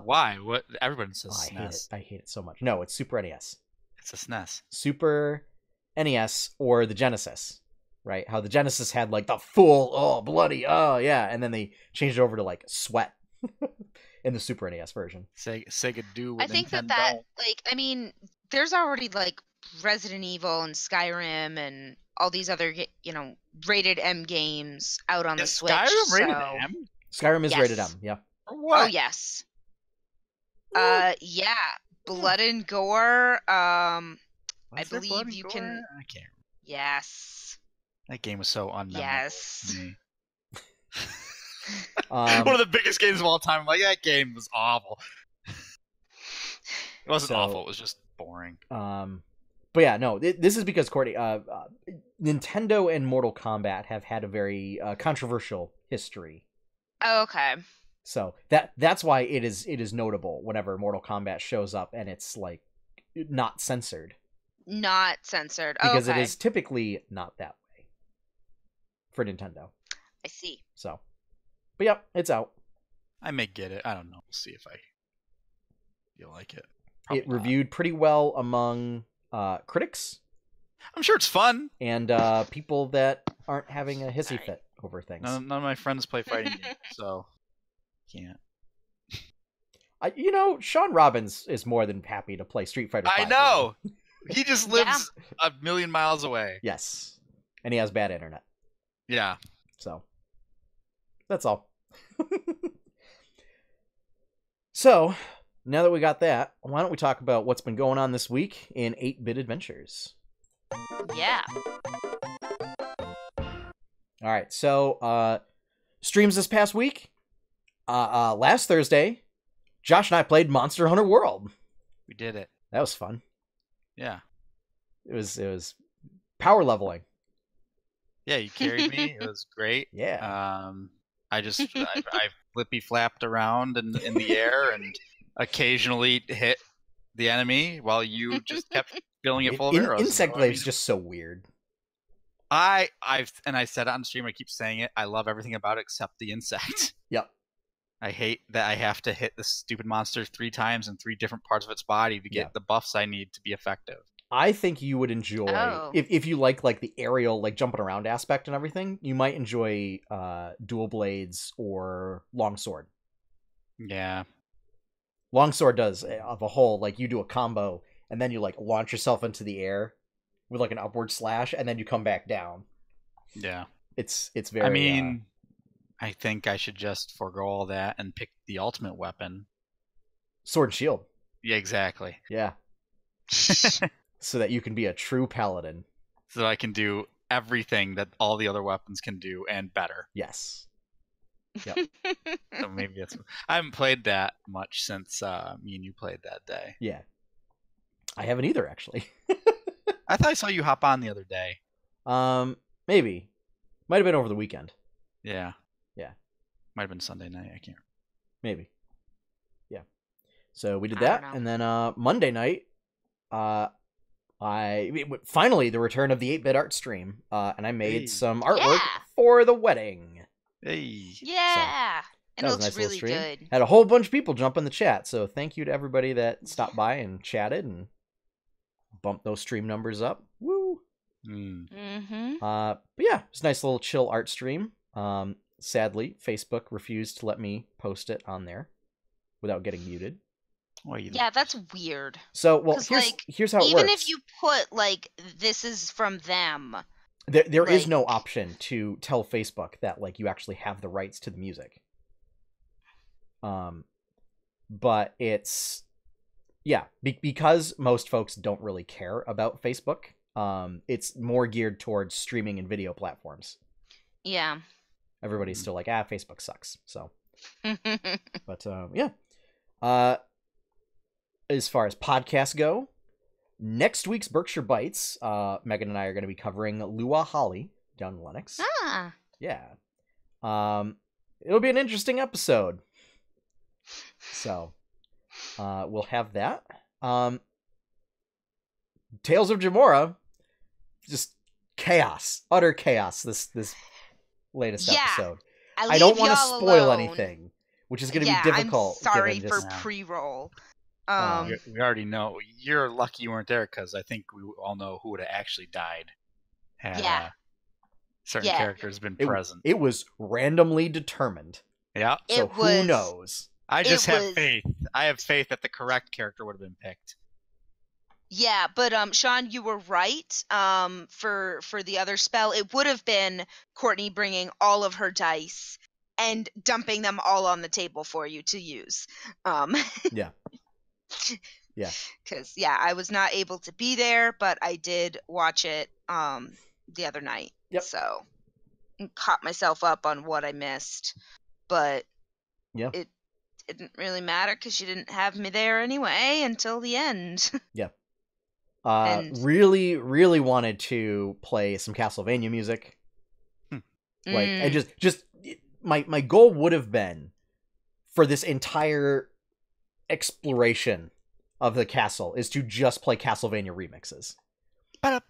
Why? What? Everyone says SNES. I hate it so much. No, it's Super NES. It's a SNES. Super NES or the Genesis, right? How the Genesis had like the full, bloody, yeah, and then they changed it over to like sweat in the Super NES version. Sega do. I think Nintendo. that like, I mean, there's already like Resident Evil and Skyrim and all these other, rated M games out on the Switch. Skyrim rated M? Skyrim is rated M, yeah. For what? Oh, yes. Yeah. Blood and gore. I believe you can. I can't. Yes. That game was so unmemorable. Yes. To me. One of the biggest games of all time. Like, that game was awful. It wasn't awful. It was just boring. But yeah, no. This is because Courtney, Nintendo and Mortal Kombat have had a very controversial history. Oh, okay. So that's why it is notable whenever Mortal Kombat shows up and it's like not censored. Not censored. Because okay. It is typically not that way for Nintendo. I see. So, but yeah, it's out. I may get it. I don't know. We'll see if I feel like it. Probably it reviewed pretty well among critics. I'm sure it's fun. And people that aren't having a hissy fit over things. None of my friends play fighting games, so can't. Sean Robbins is more than happy to play Street Fighter 5. I know. He just lives a million miles away. Yes. And he has bad internet. Yeah. So, that's all. So, now that we got that, why don't we talk about what's been going on this week in 8-Bit Adventures? Yeah. All right, so streams this past week. Last Thursday, Josh and I played Monster Hunter World. We did it. That was fun. Yeah. It was power leveling. Yeah, you carried me. It was great. Yeah. I flippy flapped around in the air and occasionally hit the enemy while you just kept filling it full of arrows. Insect Glave's just so weird. I said it on stream. I keep saying it. I love everything about it except the insect. Yep. I hate that I have to hit this stupid monster 3 times in 3 different parts of its body to get the buffs I need to be effective. I think you would enjoy if you like the aerial, like jumping around aspect and everything. You might enjoy dual blades or longsword. Yeah, longsword does of a whole, like you do a combo and then you like launch yourself into the air with like an upward slash and then you come back down. Yeah, it's very. I mean, I think I should just forego all that and pick the ultimate weapon, sword and shield. Yeah, exactly. Yeah. So that you can be a true paladin. So I can do everything that all the other weapons can do and better. Yes. Yep. So maybe that's... I haven't played that much since me and you played that day. Yeah. I haven't either, actually. I thought I saw you hop on the other day. Maybe. Might have been over the weekend. Yeah. Yeah. Might have been Sunday night. I can't remember. Maybe. Yeah. So we did that, and then Monday night, finally the return of the 8-Bit art stream, and I made some artwork for the wedding. Hey. Yeah. So, and it looks really good. Had a whole bunch of people jump in the chat, so thank you to everybody that stopped by and chatted and bumped those stream numbers up. Woo! Mm-hmm. But yeah, it's a nice little chill art stream. Sadly, Facebook refused to let me post it on there without getting muted. Yeah, that's weird. So, well, here's how it works. Even if you put, like, this is from them. There is no option to tell Facebook that, like, you actually have the rights to the music. But it's... Yeah, because most folks don't really care about Facebook, it's more geared towards streaming and video platforms. Yeah. Everybody's still like, Facebook sucks, so... But, yeah. as far as podcasts go, next week's Berkshire Bites, Megan and I are going to be covering Lua Holly down in Lennox. Ah. Yeah. It'll be an interesting episode. So, we'll have that. Tales of Jamora, just chaos, utter chaos. This latest episode. I don't want to spoil anything, which is going to be difficult. I'm sorry for pre-roll. We already know. You're lucky you weren't there because I think we all know who would have actually died had certain characters been present. It was randomly determined. Yeah. So who knows? I just have faith. I have faith that the correct character would have been picked. Yeah, but Sean, you were right. For the other spell, it would have been Courtney bringing all of her dice and dumping them all on the table for you to use. Yeah. Yeah. Because I was not able to be there, but I did watch it the other night. Yep. So caught myself up on what I missed, but it didn't really matter because you didn't have me there anyway until the end. Yeah. Really, really wanted to play some Castlevania music. Like, I just my goal would have been for this entire exploration of the castle is to just play Castlevania remixes. But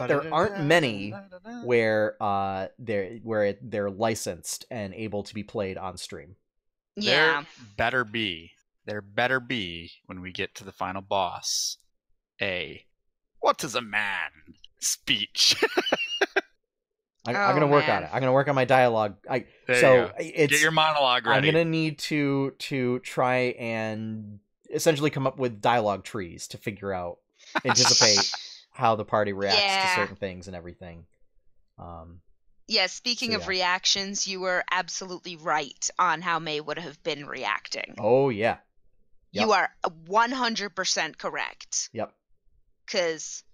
there aren't many where they're licensed and able to be played on stream. Yeah. There better be when we get to the final boss. What is a man speech? I'm gonna work on it. I'm gonna work on my dialogue. Get your monologue ready. I'm gonna need to try and essentially come up with dialogue trees to anticipate how the party reacts to certain things and everything. Speaking of reactions, you were absolutely right on how May would have been reacting. Oh yeah. Yep. You are 100% correct. Yep. Because,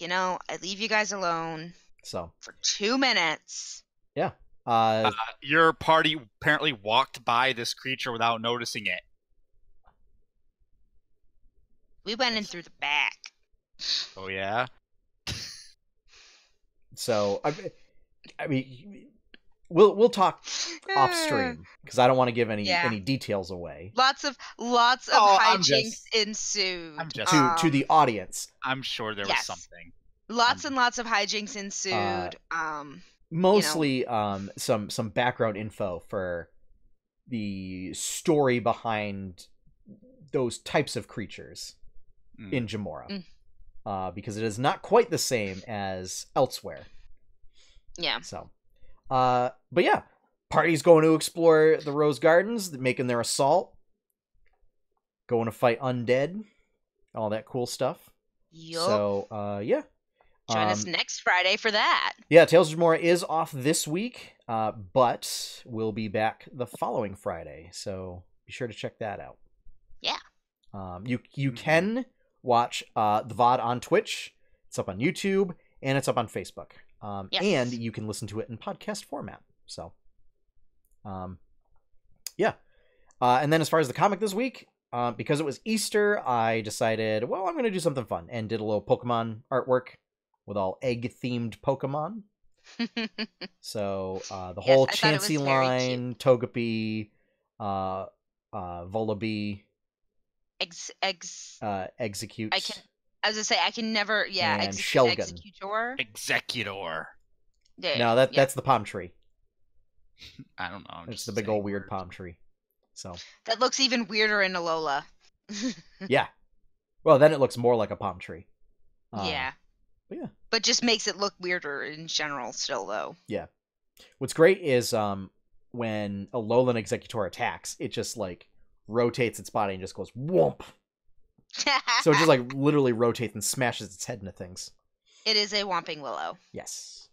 I leave you guys alone for 2 minutes. Yeah. Your party apparently walked by this creature without noticing it. We went in through the back. Oh, yeah? So, I mean, we'll talk off stream because I don't want to give any details away. Lots of hijinks ensued. To the audience. I'm sure there was something. Lots and lots of hijinks ensued. Mostly some background info for the story behind those types of creatures in Jamora. Because it is not quite the same as elsewhere. Yeah. So, but yeah, party's going to explore the Rose Gardens, making their assault, going to fight undead, all that cool stuff. Yup. So, yeah. Join us next Friday for that. Yeah, Tales of Jamora is off this week, but we'll be back the following Friday, so be sure to check that out. Yeah. You can watch the VOD on Twitch. It's up on YouTube, and it's up on Facebook. And you can listen to it in podcast format. So, yeah. And then as far as the comic this week, because it was Easter, I decided, well, I'm going to do something fun, and did a little Pokemon artwork with all egg-themed Pokemon. So, the whole Chansey line, Togepi, Volibee, Execute. I can never, and Shelgon. Executor. Yeah, no, that's the palm tree. I don't know. It's the big old weird palm tree. So that looks even weirder in Alola. Yeah. Well, then it looks more like a palm tree. Yeah. But yeah. But just makes it look weirder in general still, though. Yeah. What's great is when Alolan Executor attacks, it just like rotates its body and just goes whoomp. So it just like literally rotates and smashes its head into things. It is a Whomping Willow. Yes.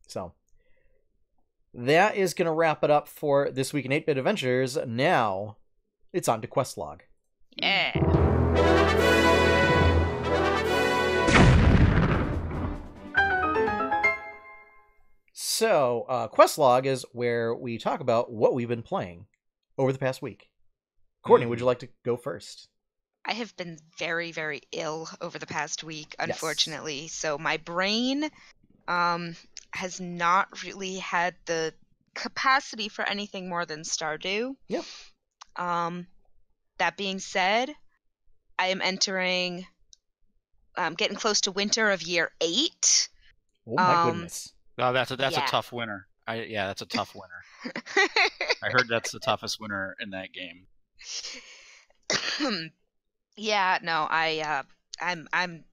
So that is going to wrap it up for this week in 8-Bit Adventures. Now it's on to Questlog. Yeah. So Questlog is where we talk about what we've been playing over the past week. Courtney, would you like to go first? I have been very, very ill over the past week, unfortunately. Yes. So my brain has not really had the capacity for anything more than Stardew. Yeah. That being said, I am entering, getting close to winter of year 8. Oh my goodness! Oh, that's a tough winter. That's a tough winter. I heard that's the toughest winter in that game. Yeah, no, I'm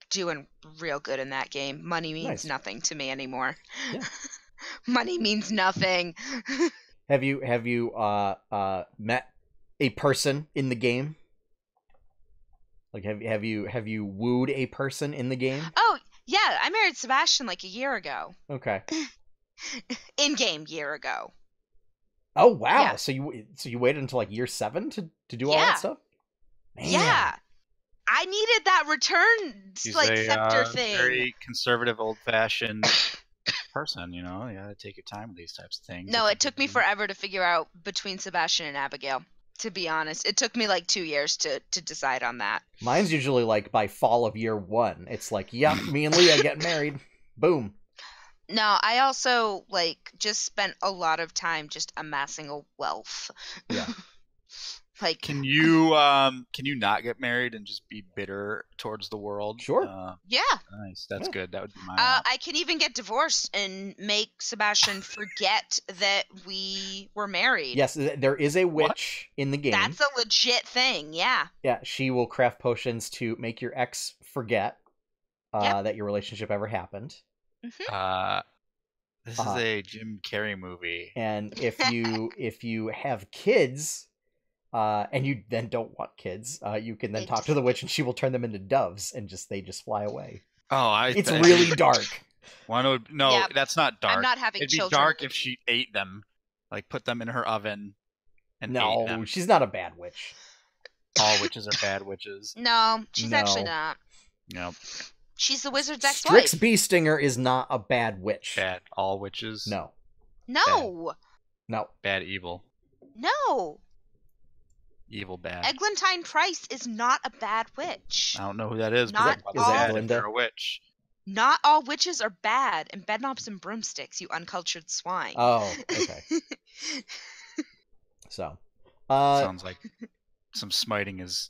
doing real good in that game. Money means nothing to me anymore. Yeah. Money means nothing. Have you met a person in the game? Like have you wooed a person in the game? Oh, yeah, I married Sebastian like a year ago. Okay. In-game year ago. Oh wow! Yeah. So you waited until like year 7 to do all that stuff? Man. Yeah. I needed that return scepter thing. Very conservative, old-fashioned person, you know. You gotta take your time with these types of things. No, it took me forever to figure out between Sebastian and Abigail. To be honest, it took me like 2 years to decide on that. Mine's usually like by fall of year 1. It's like, yep, me and Leah get married. Boom. No, I also just spent a lot of time just amassing a wealth. Yeah. Can you not get married and just be bitter towards the world? Sure. Yeah. Nice. That's good. That would be my. I can even get divorced and make Sebastian forget that we were married. Yes, there is a witch in the game. That's a legit thing. Yeah. Yeah, she will craft potions to make your ex forget that your relationship ever happened. Mm-hmm. This is a Jim Carrey movie. And if you have kids. And you then don't want kids, you can then talk to the witch and she will turn them into doves and they just fly away. It's really dark. That's not dark. I'm not having children. It'd be dark if she ate them, like put them in her oven and ate them. She's not a bad witch. All witches are bad witches. No, she's actually not. Nope. She's the wizard's ex-wife. Strix Beestinger is not a bad witch. Bad. All witches? No. No. Bad. No. Bad evil. No. Evil bad. Eglantine Price is not a bad witch. I don't know who that is. Not but bad if they're a witch. Not all witches are bad, and bedknobs and broomsticks, you uncultured swine. Oh, okay. So, sounds like some smiting is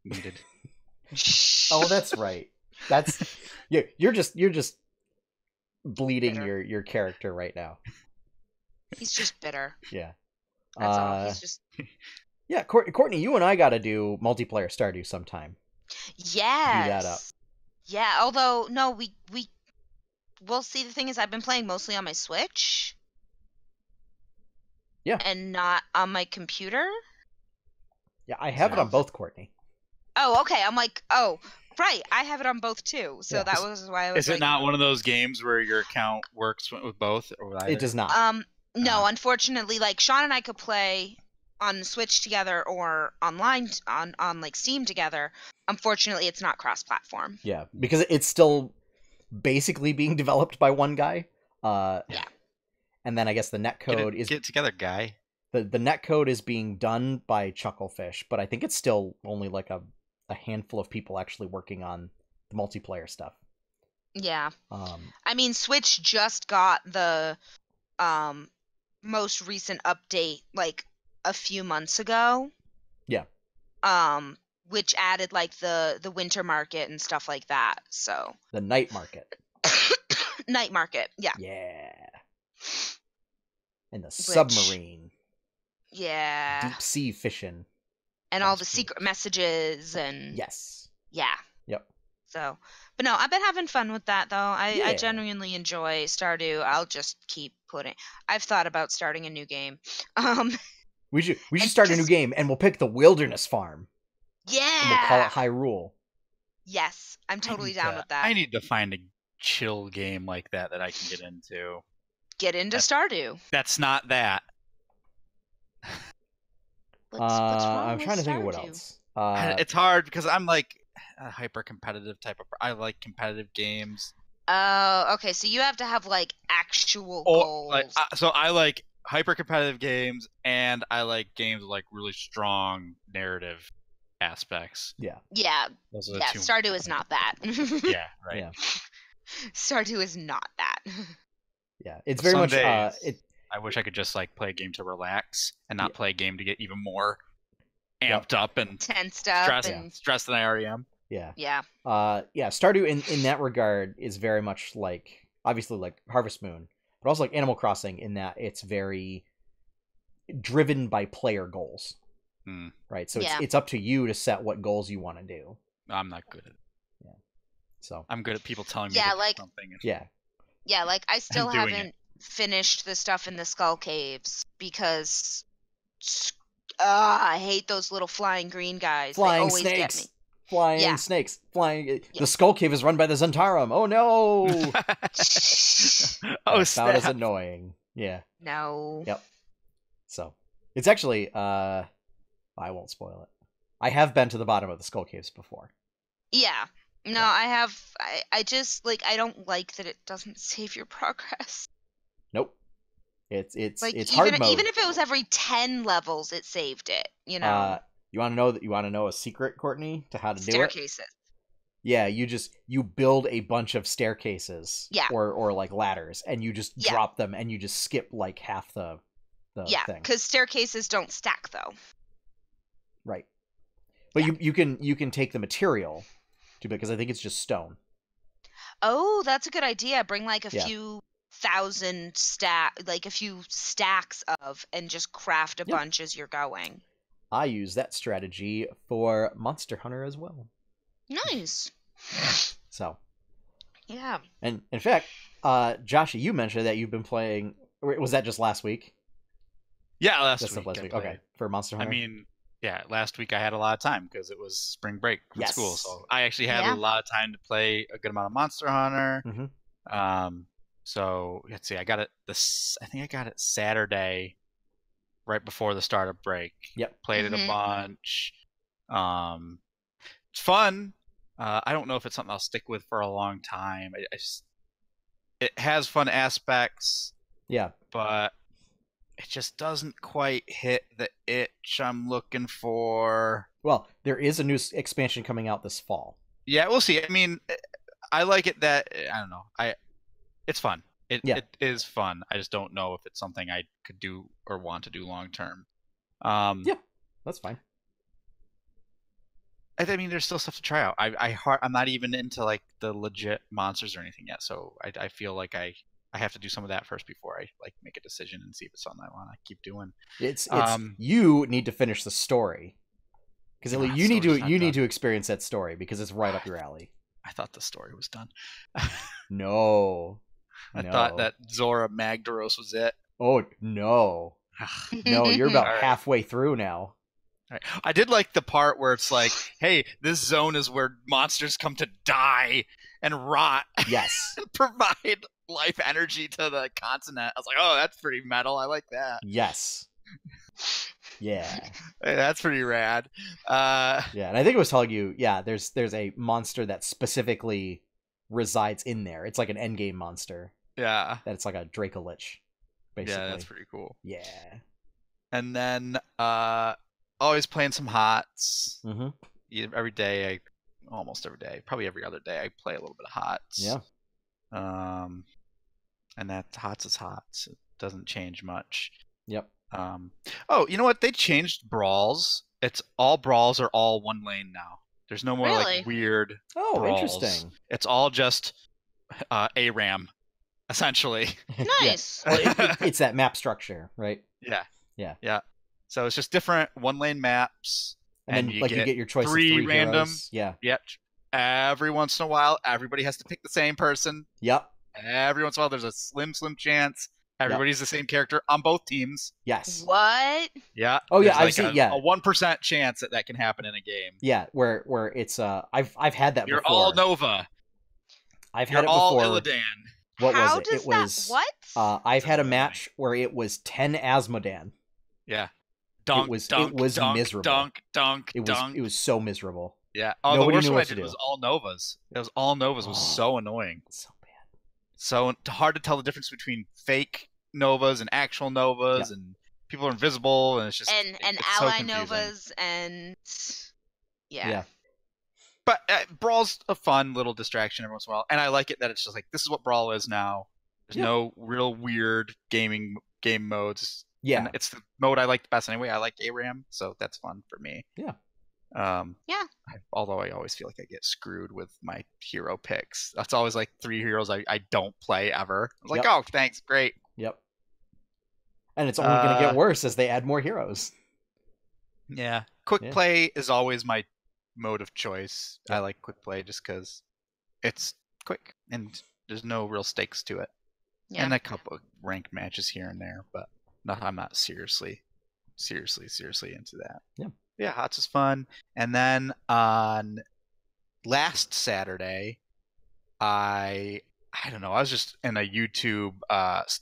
needed. Oh, that's right. That's you're just bleeding your character right now. He's just bitter. Yeah. That's all. He's just. Yeah, Courtney, you and I got to do multiplayer Stardew sometime. Yes. Do that up. Yeah, although no, we'll see. The thing is, I've been playing mostly on my Switch. Yeah. And not on my computer. Yeah, I have it on both, Courtney. Oh, okay. I'm like, oh, right. I have it on both too. So that was why I was. Is it not one of those games where your account works with both? Or it does not. No, unfortunately, Sean and I could play on Switch together or online on Steam together. Unfortunately, it's not cross-platform. Yeah, because it's still basically being developed by one guy. Yeah. And then I guess the netcode is... Get it together, guy. The netcode is being done by Chucklefish, but I think it's still only a handful of people actually working on the multiplayer stuff. Yeah. I mean, Switch just got the most recent update a few months ago. Yeah. Which added the winter market and stuff like that. So the night market. Night market, yeah. Yeah. And the submarine. Yeah. Deep sea fishing. And all the secret messages and yes. Yeah. Yep. So, but no, I've been having fun with that though. I genuinely enjoy Stardew. I'll just keep putting. I've thought about starting a new game. We should start a new game, and we'll pick the Wilderness Farm. Yeah. And we'll call it Hyrule. Yes, I'm totally down with that. I need to find a chill game like that I can get into. Get into Stardew. That's not that. What's wrong I'm with trying to think of Stardew? what else. It's hard because I'm a hyper competitive type of. I like competitive games. Oh, okay. So you have to have actual goals. So I like hyper competitive games, and I like games with like really strong narrative aspects. Yeah. Yeah. Those are the Yeah. two. Stardew is not that. Yeah. Right. Yeah. Stardew is not that. Yeah. It's very Some much. days, I wish I could just like play a game to relax and not play a game to get even more amped up and tensed up stressed than I already am. Yeah. Yeah. Yeah. Stardew in that regard is very much like, obviously, like Harvest Moon, but also like Animal Crossing in that it's very driven by player goals. Right. So it's up to you to set what goals you want to do. I'm not good at it. Yeah. So I'm good at people telling me to do something. Yeah, like I still haven't finished the stuff in the Skull Caves because I hate those little flying green guys. Flying they always snakes. Get me. Flying snakes. Flying. The Skull Cave is run by the Zentarum. Oh no! That is annoying. Yeah. No. Yep. So it's actually. I won't spoil it. I have been to the bottom of the Skull Caves before. Yeah. No, I have. I just like. I don't like that it doesn't save your progress. Nope. It's like, hard mode. Even if it was every 10 levels, it saved it. You know. You want to know a secret, Courtney, to how to do it? Staircases. Yeah, you build a bunch of staircases. Yeah. Or like ladders, and you just drop them, and you just skip like half the thing. Yeah, because staircases don't stack though. Right. But you can take the material. Because I think it's just stone. Oh, that's a good idea. Bring like a few thousand a few stacks of, and just craft a bunch as you're going. I use that strategy for Monster Hunter as well. Nice. So. Yeah. And in fact, Joshy, you mentioned that you've been playing. Was that just last week? Yeah, last week. Okay, for Monster Hunter. I mean. Yeah, last week I had a lot of time because it was spring break from school, so I actually had a lot of time to play a good amount of Monster Hunter. Mm-hmm. So let's see, I got it. I think I got it Saturday, right before the start of break. Yep. Played it a bunch. It's fun. I don't know if it's something I'll stick with for a long time. It has fun aspects. Yeah. But it just doesn't quite hit the itch I'm looking for. Well, there is a new expansion coming out this fall. Yeah, we'll see. I mean, I like it that I don't know. It's fun. It is fun. I just don't know if it's something I could do or want to do long term. Yeah, that's fine. I mean, there's still stuff to try out. I'm not even into like the legit monsters or anything yet, so I feel like I have to do some of that first before I like make a decision and see if it's something I want to keep doing. It's you need to finish the story because you need to experience that story because it's right up your alley. I thought the story was done. No, I thought that Zora Magdaros was it. Oh no, no, you're about halfway through now. Right. I did like the part where it's like, hey, this zone is where monsters come to die and rot. Yes. And provide life energy to the continent. I was like, oh, that's pretty metal. I like that. Yes. Yeah. Hey, that's pretty rad. Yeah, and I think it was telling you, there's a monster that specifically resides in there. It's like an endgame monster. Yeah. That's like a Dracolich, basically. Yeah, that's pretty cool. Yeah. And then always playing some HOTS. Mm-hmm. Almost every day, probably every other day, I play a little bit of HOTS. Yeah. And that HOTS is HOTS. It doesn't change much. Yep. Oh, you know what? They changed brawls. It's all brawls are all one lane now. There's no more like weird brawls. Interesting. It's all just ARAM, essentially. Nice. Well, it's that map structure, right? Yeah. So it's just different one lane maps, and then you get your choice of three random. Heroes. Yeah. Yep. Every once in a while, everybody has to pick the same person. Yep. Every once in a while, there's a slim chance everybody's the same character on both teams. Yes. What? Yeah. Oh yeah, I've like seen. Yeah. A 1% chance that can happen in a game. Yeah, where it's I've had that. You're before. all Nova. I've had You're it before. all Illidan. What How was it? does It was that, what? I've had a match where it was 10 Asmodan. Yeah. It was miserable. It was so miserable. Yeah. Oh, Nobody the worst knew one I what to did do. was all Novas. It was all Novas. Was so annoying. So bad. So hard to tell the difference between fake novas and actual novas, and people are invisible, and it's just and it's ally so novas and yeah. But Brawl's a fun little distraction every once in a while, and I like it that it's just like this is what Brawl is now. There's no real weird game modes. Yeah, and it's the mode I like the best anyway. I like ARAM, so that's fun for me. Yeah. Although I always feel like I get screwed with my hero picks. That's always like 3 heroes I don't play ever. I was like, oh, thanks, great. Yep. And it's only going to get worse as they add more heroes. Yeah. Quick play is always my mode of choice. I like quick play just because it's quick and there's no real stakes to it. Yeah. And a couple of ranked matches here and there, but I'm not seriously into that. Yeah, HOTS is fun. And then on last Saturday, I don't know, I was just in a YouTube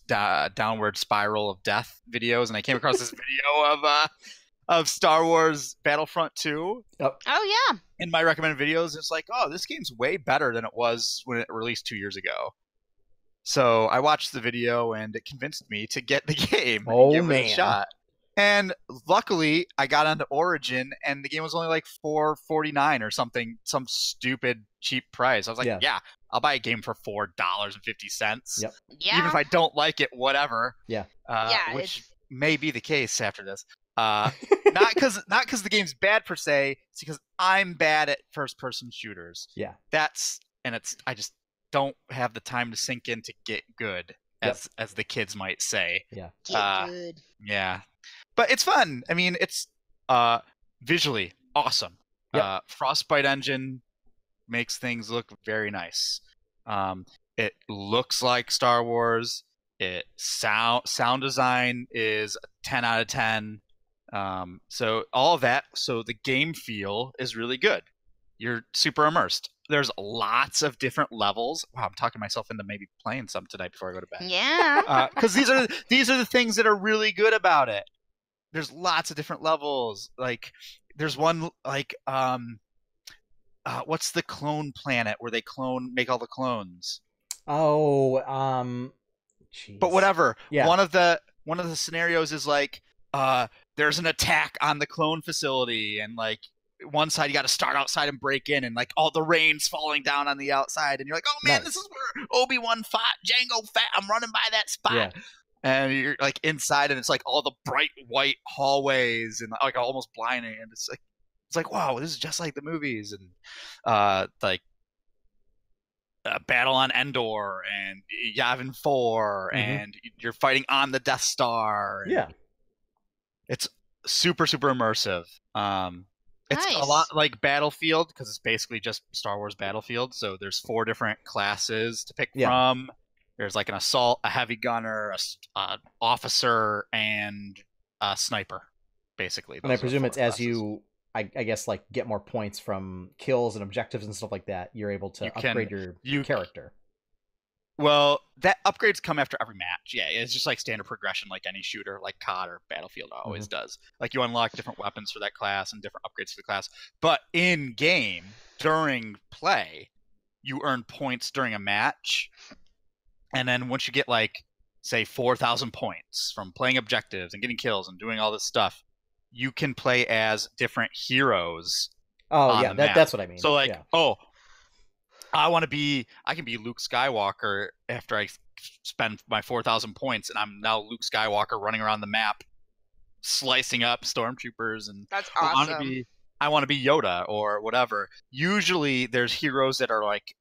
downward spiral of death videos, and I came across this video of Star Wars Battlefront 2. Oh yeah. In my recommended videos, it's like, oh, this game's way better than it was when it released 2 years ago. So I watched the video, and it convinced me to get the game and give it a shot. And luckily, I got onto Origin, and the game was only like $4.49 or something, some stupid cheap price. I was like, yeah, I'll buy a game for $4.50. Yep. Yeah. Even if I don't like it, whatever. Yeah. Which may be the case after this. Not because the game's bad per se. It's because I'm bad at first-person shooters. Yeah. I just don't have the time to sink in to get good, as the kids might say. Yeah. Get good. Yeah. But it's fun. I mean, it's visually awesome. Frostbite engine makes things look very nice. It looks like Star Wars. Sound design is a 10 out of 10. So all of that. So the game feel is really good. You're super immersed. There's lots of different levels. Wow, I'm talking myself into maybe playing some tonight before I go to bed. Yeah. Because these are the things that are really good about it. There's lots of different levels. Like there's one like what's the clone planet where they make all the clones? Oh, geez. But whatever. Yeah. One of the scenarios is like there's an attack on the clone facility, and like one side you got to start outside and break in, and like all the rain's falling down on the outside, and you're like, oh man, This is where Obi-Wan fought Jango Fett. I'm running by that spot. Yeah. And you're like inside, and it's like all the bright white hallways and like almost blinding, and it's like wow, this is just like the movies. And like Battle on Endor and Yavin 4, and you're fighting on the Death Star. And it's super immersive. It's a lot like Battlefield because it's basically just Star Wars Battlefield. So there's 4 different classes to pick from. There's like an assault, a heavy gunner, a officer, and a sniper, basically. And I presume it's classes. As you, I guess, like get more points from kills and objectives and stuff like that, you're able to upgrade your character. Well, that upgrades come after every match. Yeah, it's just like standard progression, like any shooter, like COD or Battlefield always does. Like you unlock different weapons for that class and different upgrades for the class. But in game, during play, you earn points during a match. And then once you get like, say, 4,000 points from playing objectives and getting kills and doing all this stuff, you can play as different heroes. Oh yeah, that's what I mean. So like, I can be Luke Skywalker after I spend my 4,000 points, and I'm now Luke Skywalker running around the map, slicing up stormtroopers, and that's awesome. I want to be Yoda or whatever. Usually there's heroes that are like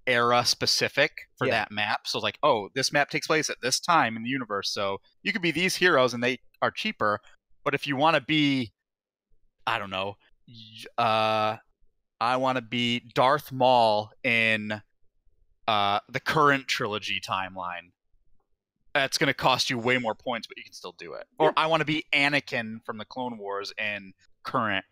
era specific for that map. So like, oh, this map takes place at this time in the universe. So you could be these heroes and they are cheaper. But if you want to be, I don't know, I want to be Darth Maul in the current trilogy timeline. That's going to cost you way more points, but you can still do it. Or I want to be Anakin from the Clone Wars in current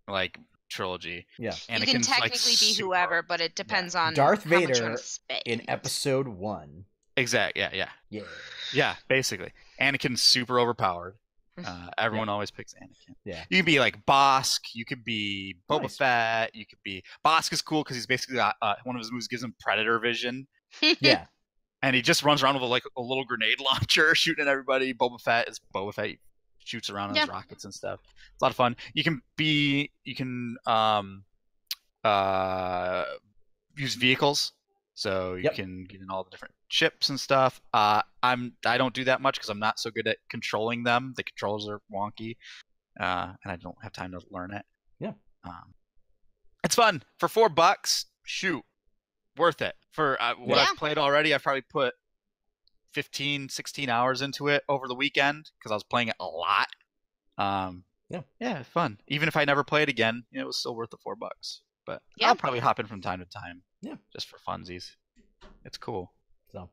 like trilogy. Yeah. Anakin's you can technically be whoever, but it depends on Darth Vader in episode 1. Exactly. Yeah, basically. Anakin's super overpowered. Everyone always picks Anakin. Yeah. You can be like Bosk, you could be Boba Fett, you could be Bosk is cool because he's basically got one of his moves gives him predator vision. Yeah. And he just runs around with like a little grenade launcher, shooting at everybody. Boba Fett is Boba Fett. He shoots around on his rockets and stuff. It's a lot of fun. You can use vehicles, so you can get in all the different ships and stuff. I don't do that much because I'm not so good at controlling them. The controls are wonky, and I don't have time to learn it. Yeah. It's fun for $4. Shoot, worth it for what I've played already. I've probably put 15, 16 hours into it over the weekend because I was playing it a lot. Fun. Even if I never play it again, it was still worth the $4. But I'll probably hop in from time to time. Yeah, just for funsies. It's cool. So,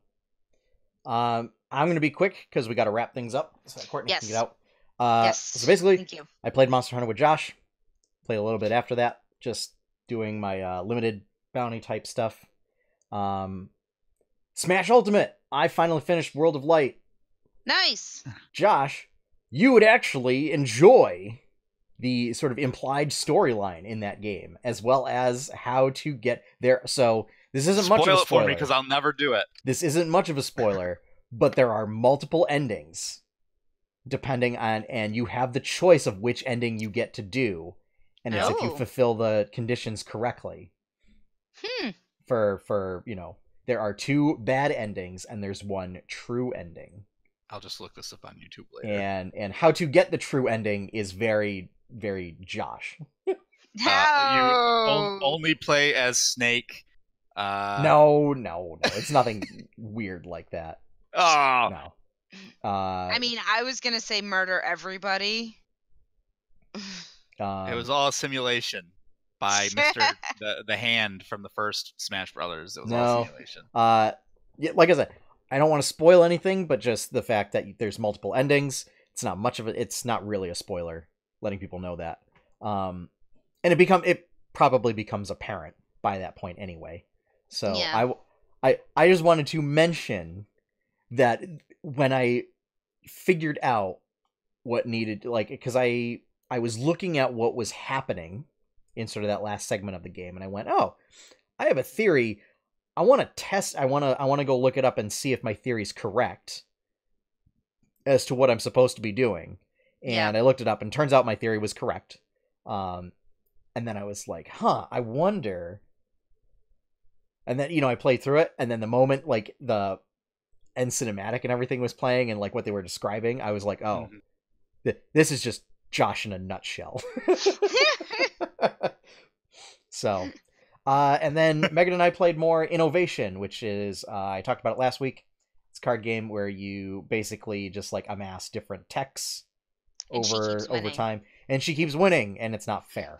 I'm going to be quick because we got to wrap things up. So Courtney can get out. So basically, thank you. I played Monster Hunter with Josh. Played a little bit after that, just doing my limited bounty type stuff. Smash Ultimate. I finally finished World of Light. Nice. Josh, you would actually enjoy the sort of implied storyline in that game, as well as how to get there. So this isn't much of a spoiler. Spoil it for me, because I'll never do it. This isn't much of a spoiler, but there are multiple endings, depending on, and you have the choice of which ending you get to do, and it's if you fulfill the conditions correctly. For there are 2 bad endings, and there's 1 true ending. I'll just look this up on YouTube later. And how to get the true ending is very, very Josh. You only play as Snake. No, it's nothing weird like that. Oh no. I mean, I was gonna say murder everybody. It was all a simulation by Mr. the Hand from the first Smash Brothers. It was all a simulation. Like I said, I don't want to spoil anything, but just the fact that there's multiple endings, it's not much of it. It's not really a spoiler, letting people know that. And it probably becomes apparent by that point anyway. So I just wanted to mention that when I figured out what needed, like, because I was looking at what was happening in sort of that last segment of the game, and I went, I have a theory. I want to test. I want to go look it up and see if my theory's correct as to what I'm supposed to be doing. And I looked it up, and turns out my theory was correct. And then I was like, I wonder. And then, I played through it, and then the moment, like, the end cinematic and everything was playing, and, like, what they were describing, I was like, this is just Josh in a nutshell. So, and then Megan and I played more Innovation, which is, I talked about it last week. It's a card game where you basically just, like, amass different techs over time, and she keeps winning, and it's not fair.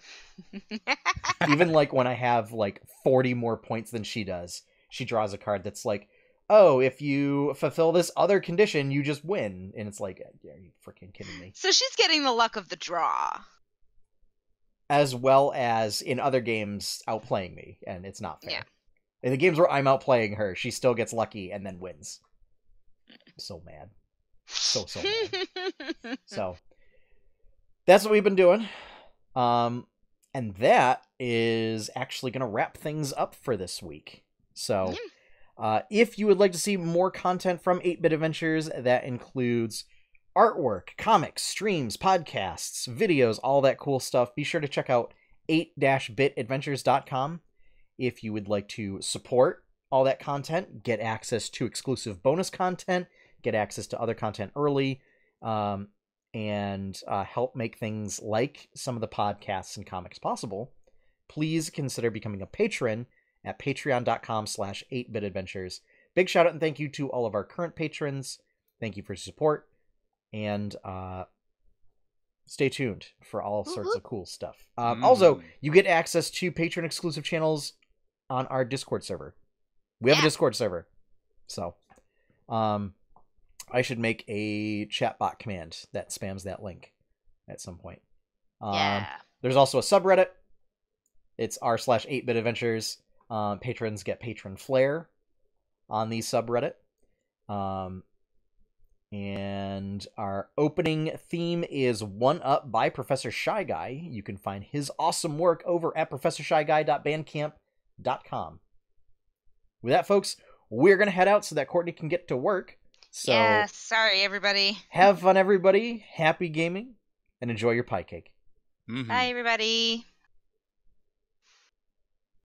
Even, like, when I have, like, 40 more points than she does, she draws a card that's like, if you fulfill this other condition, you just win. And it's like, are you freaking kidding me? So she's getting the luck of the draw. As well as in other games outplaying me, and it's not fair. Yeah. In the games where I'm outplaying her, she still gets lucky and then wins. I'm so mad. So mad. So, that's what we've been doing. And that is actually going to wrap things up for this week. So, if you would like to see more content from 8-Bit Adventures, that includes artwork, comics, streams, podcasts, videos, all that cool stuff, be sure to check out 8-bitadventures.com. If you would like to support all that content, get access to exclusive bonus content, get access to other content early, and help make things like some of the podcasts and comics possible, please consider becoming a patron at patreon.com/8bitadventures. Big shout out and thank you to all of our current patrons. Thank you for your support, and stay tuned for all sorts of cool stuff. Also, you get access to patron exclusive channels on our Discord server. We have a Discord server, so I should make a chatbot command that spams that link at some point. There's also a subreddit. It's r/8bitadventures. Patrons get patron flair on the subreddit. And our opening theme is One Up by Professor Shy Guy. You can find his awesome work over at professorshyguy.bandcamp.com. With that, folks, we're going to head out so that Courtney can get to work. So yeah, sorry, everybody. Have fun, everybody. Happy gaming, and enjoy your pie cake. Bye, everybody.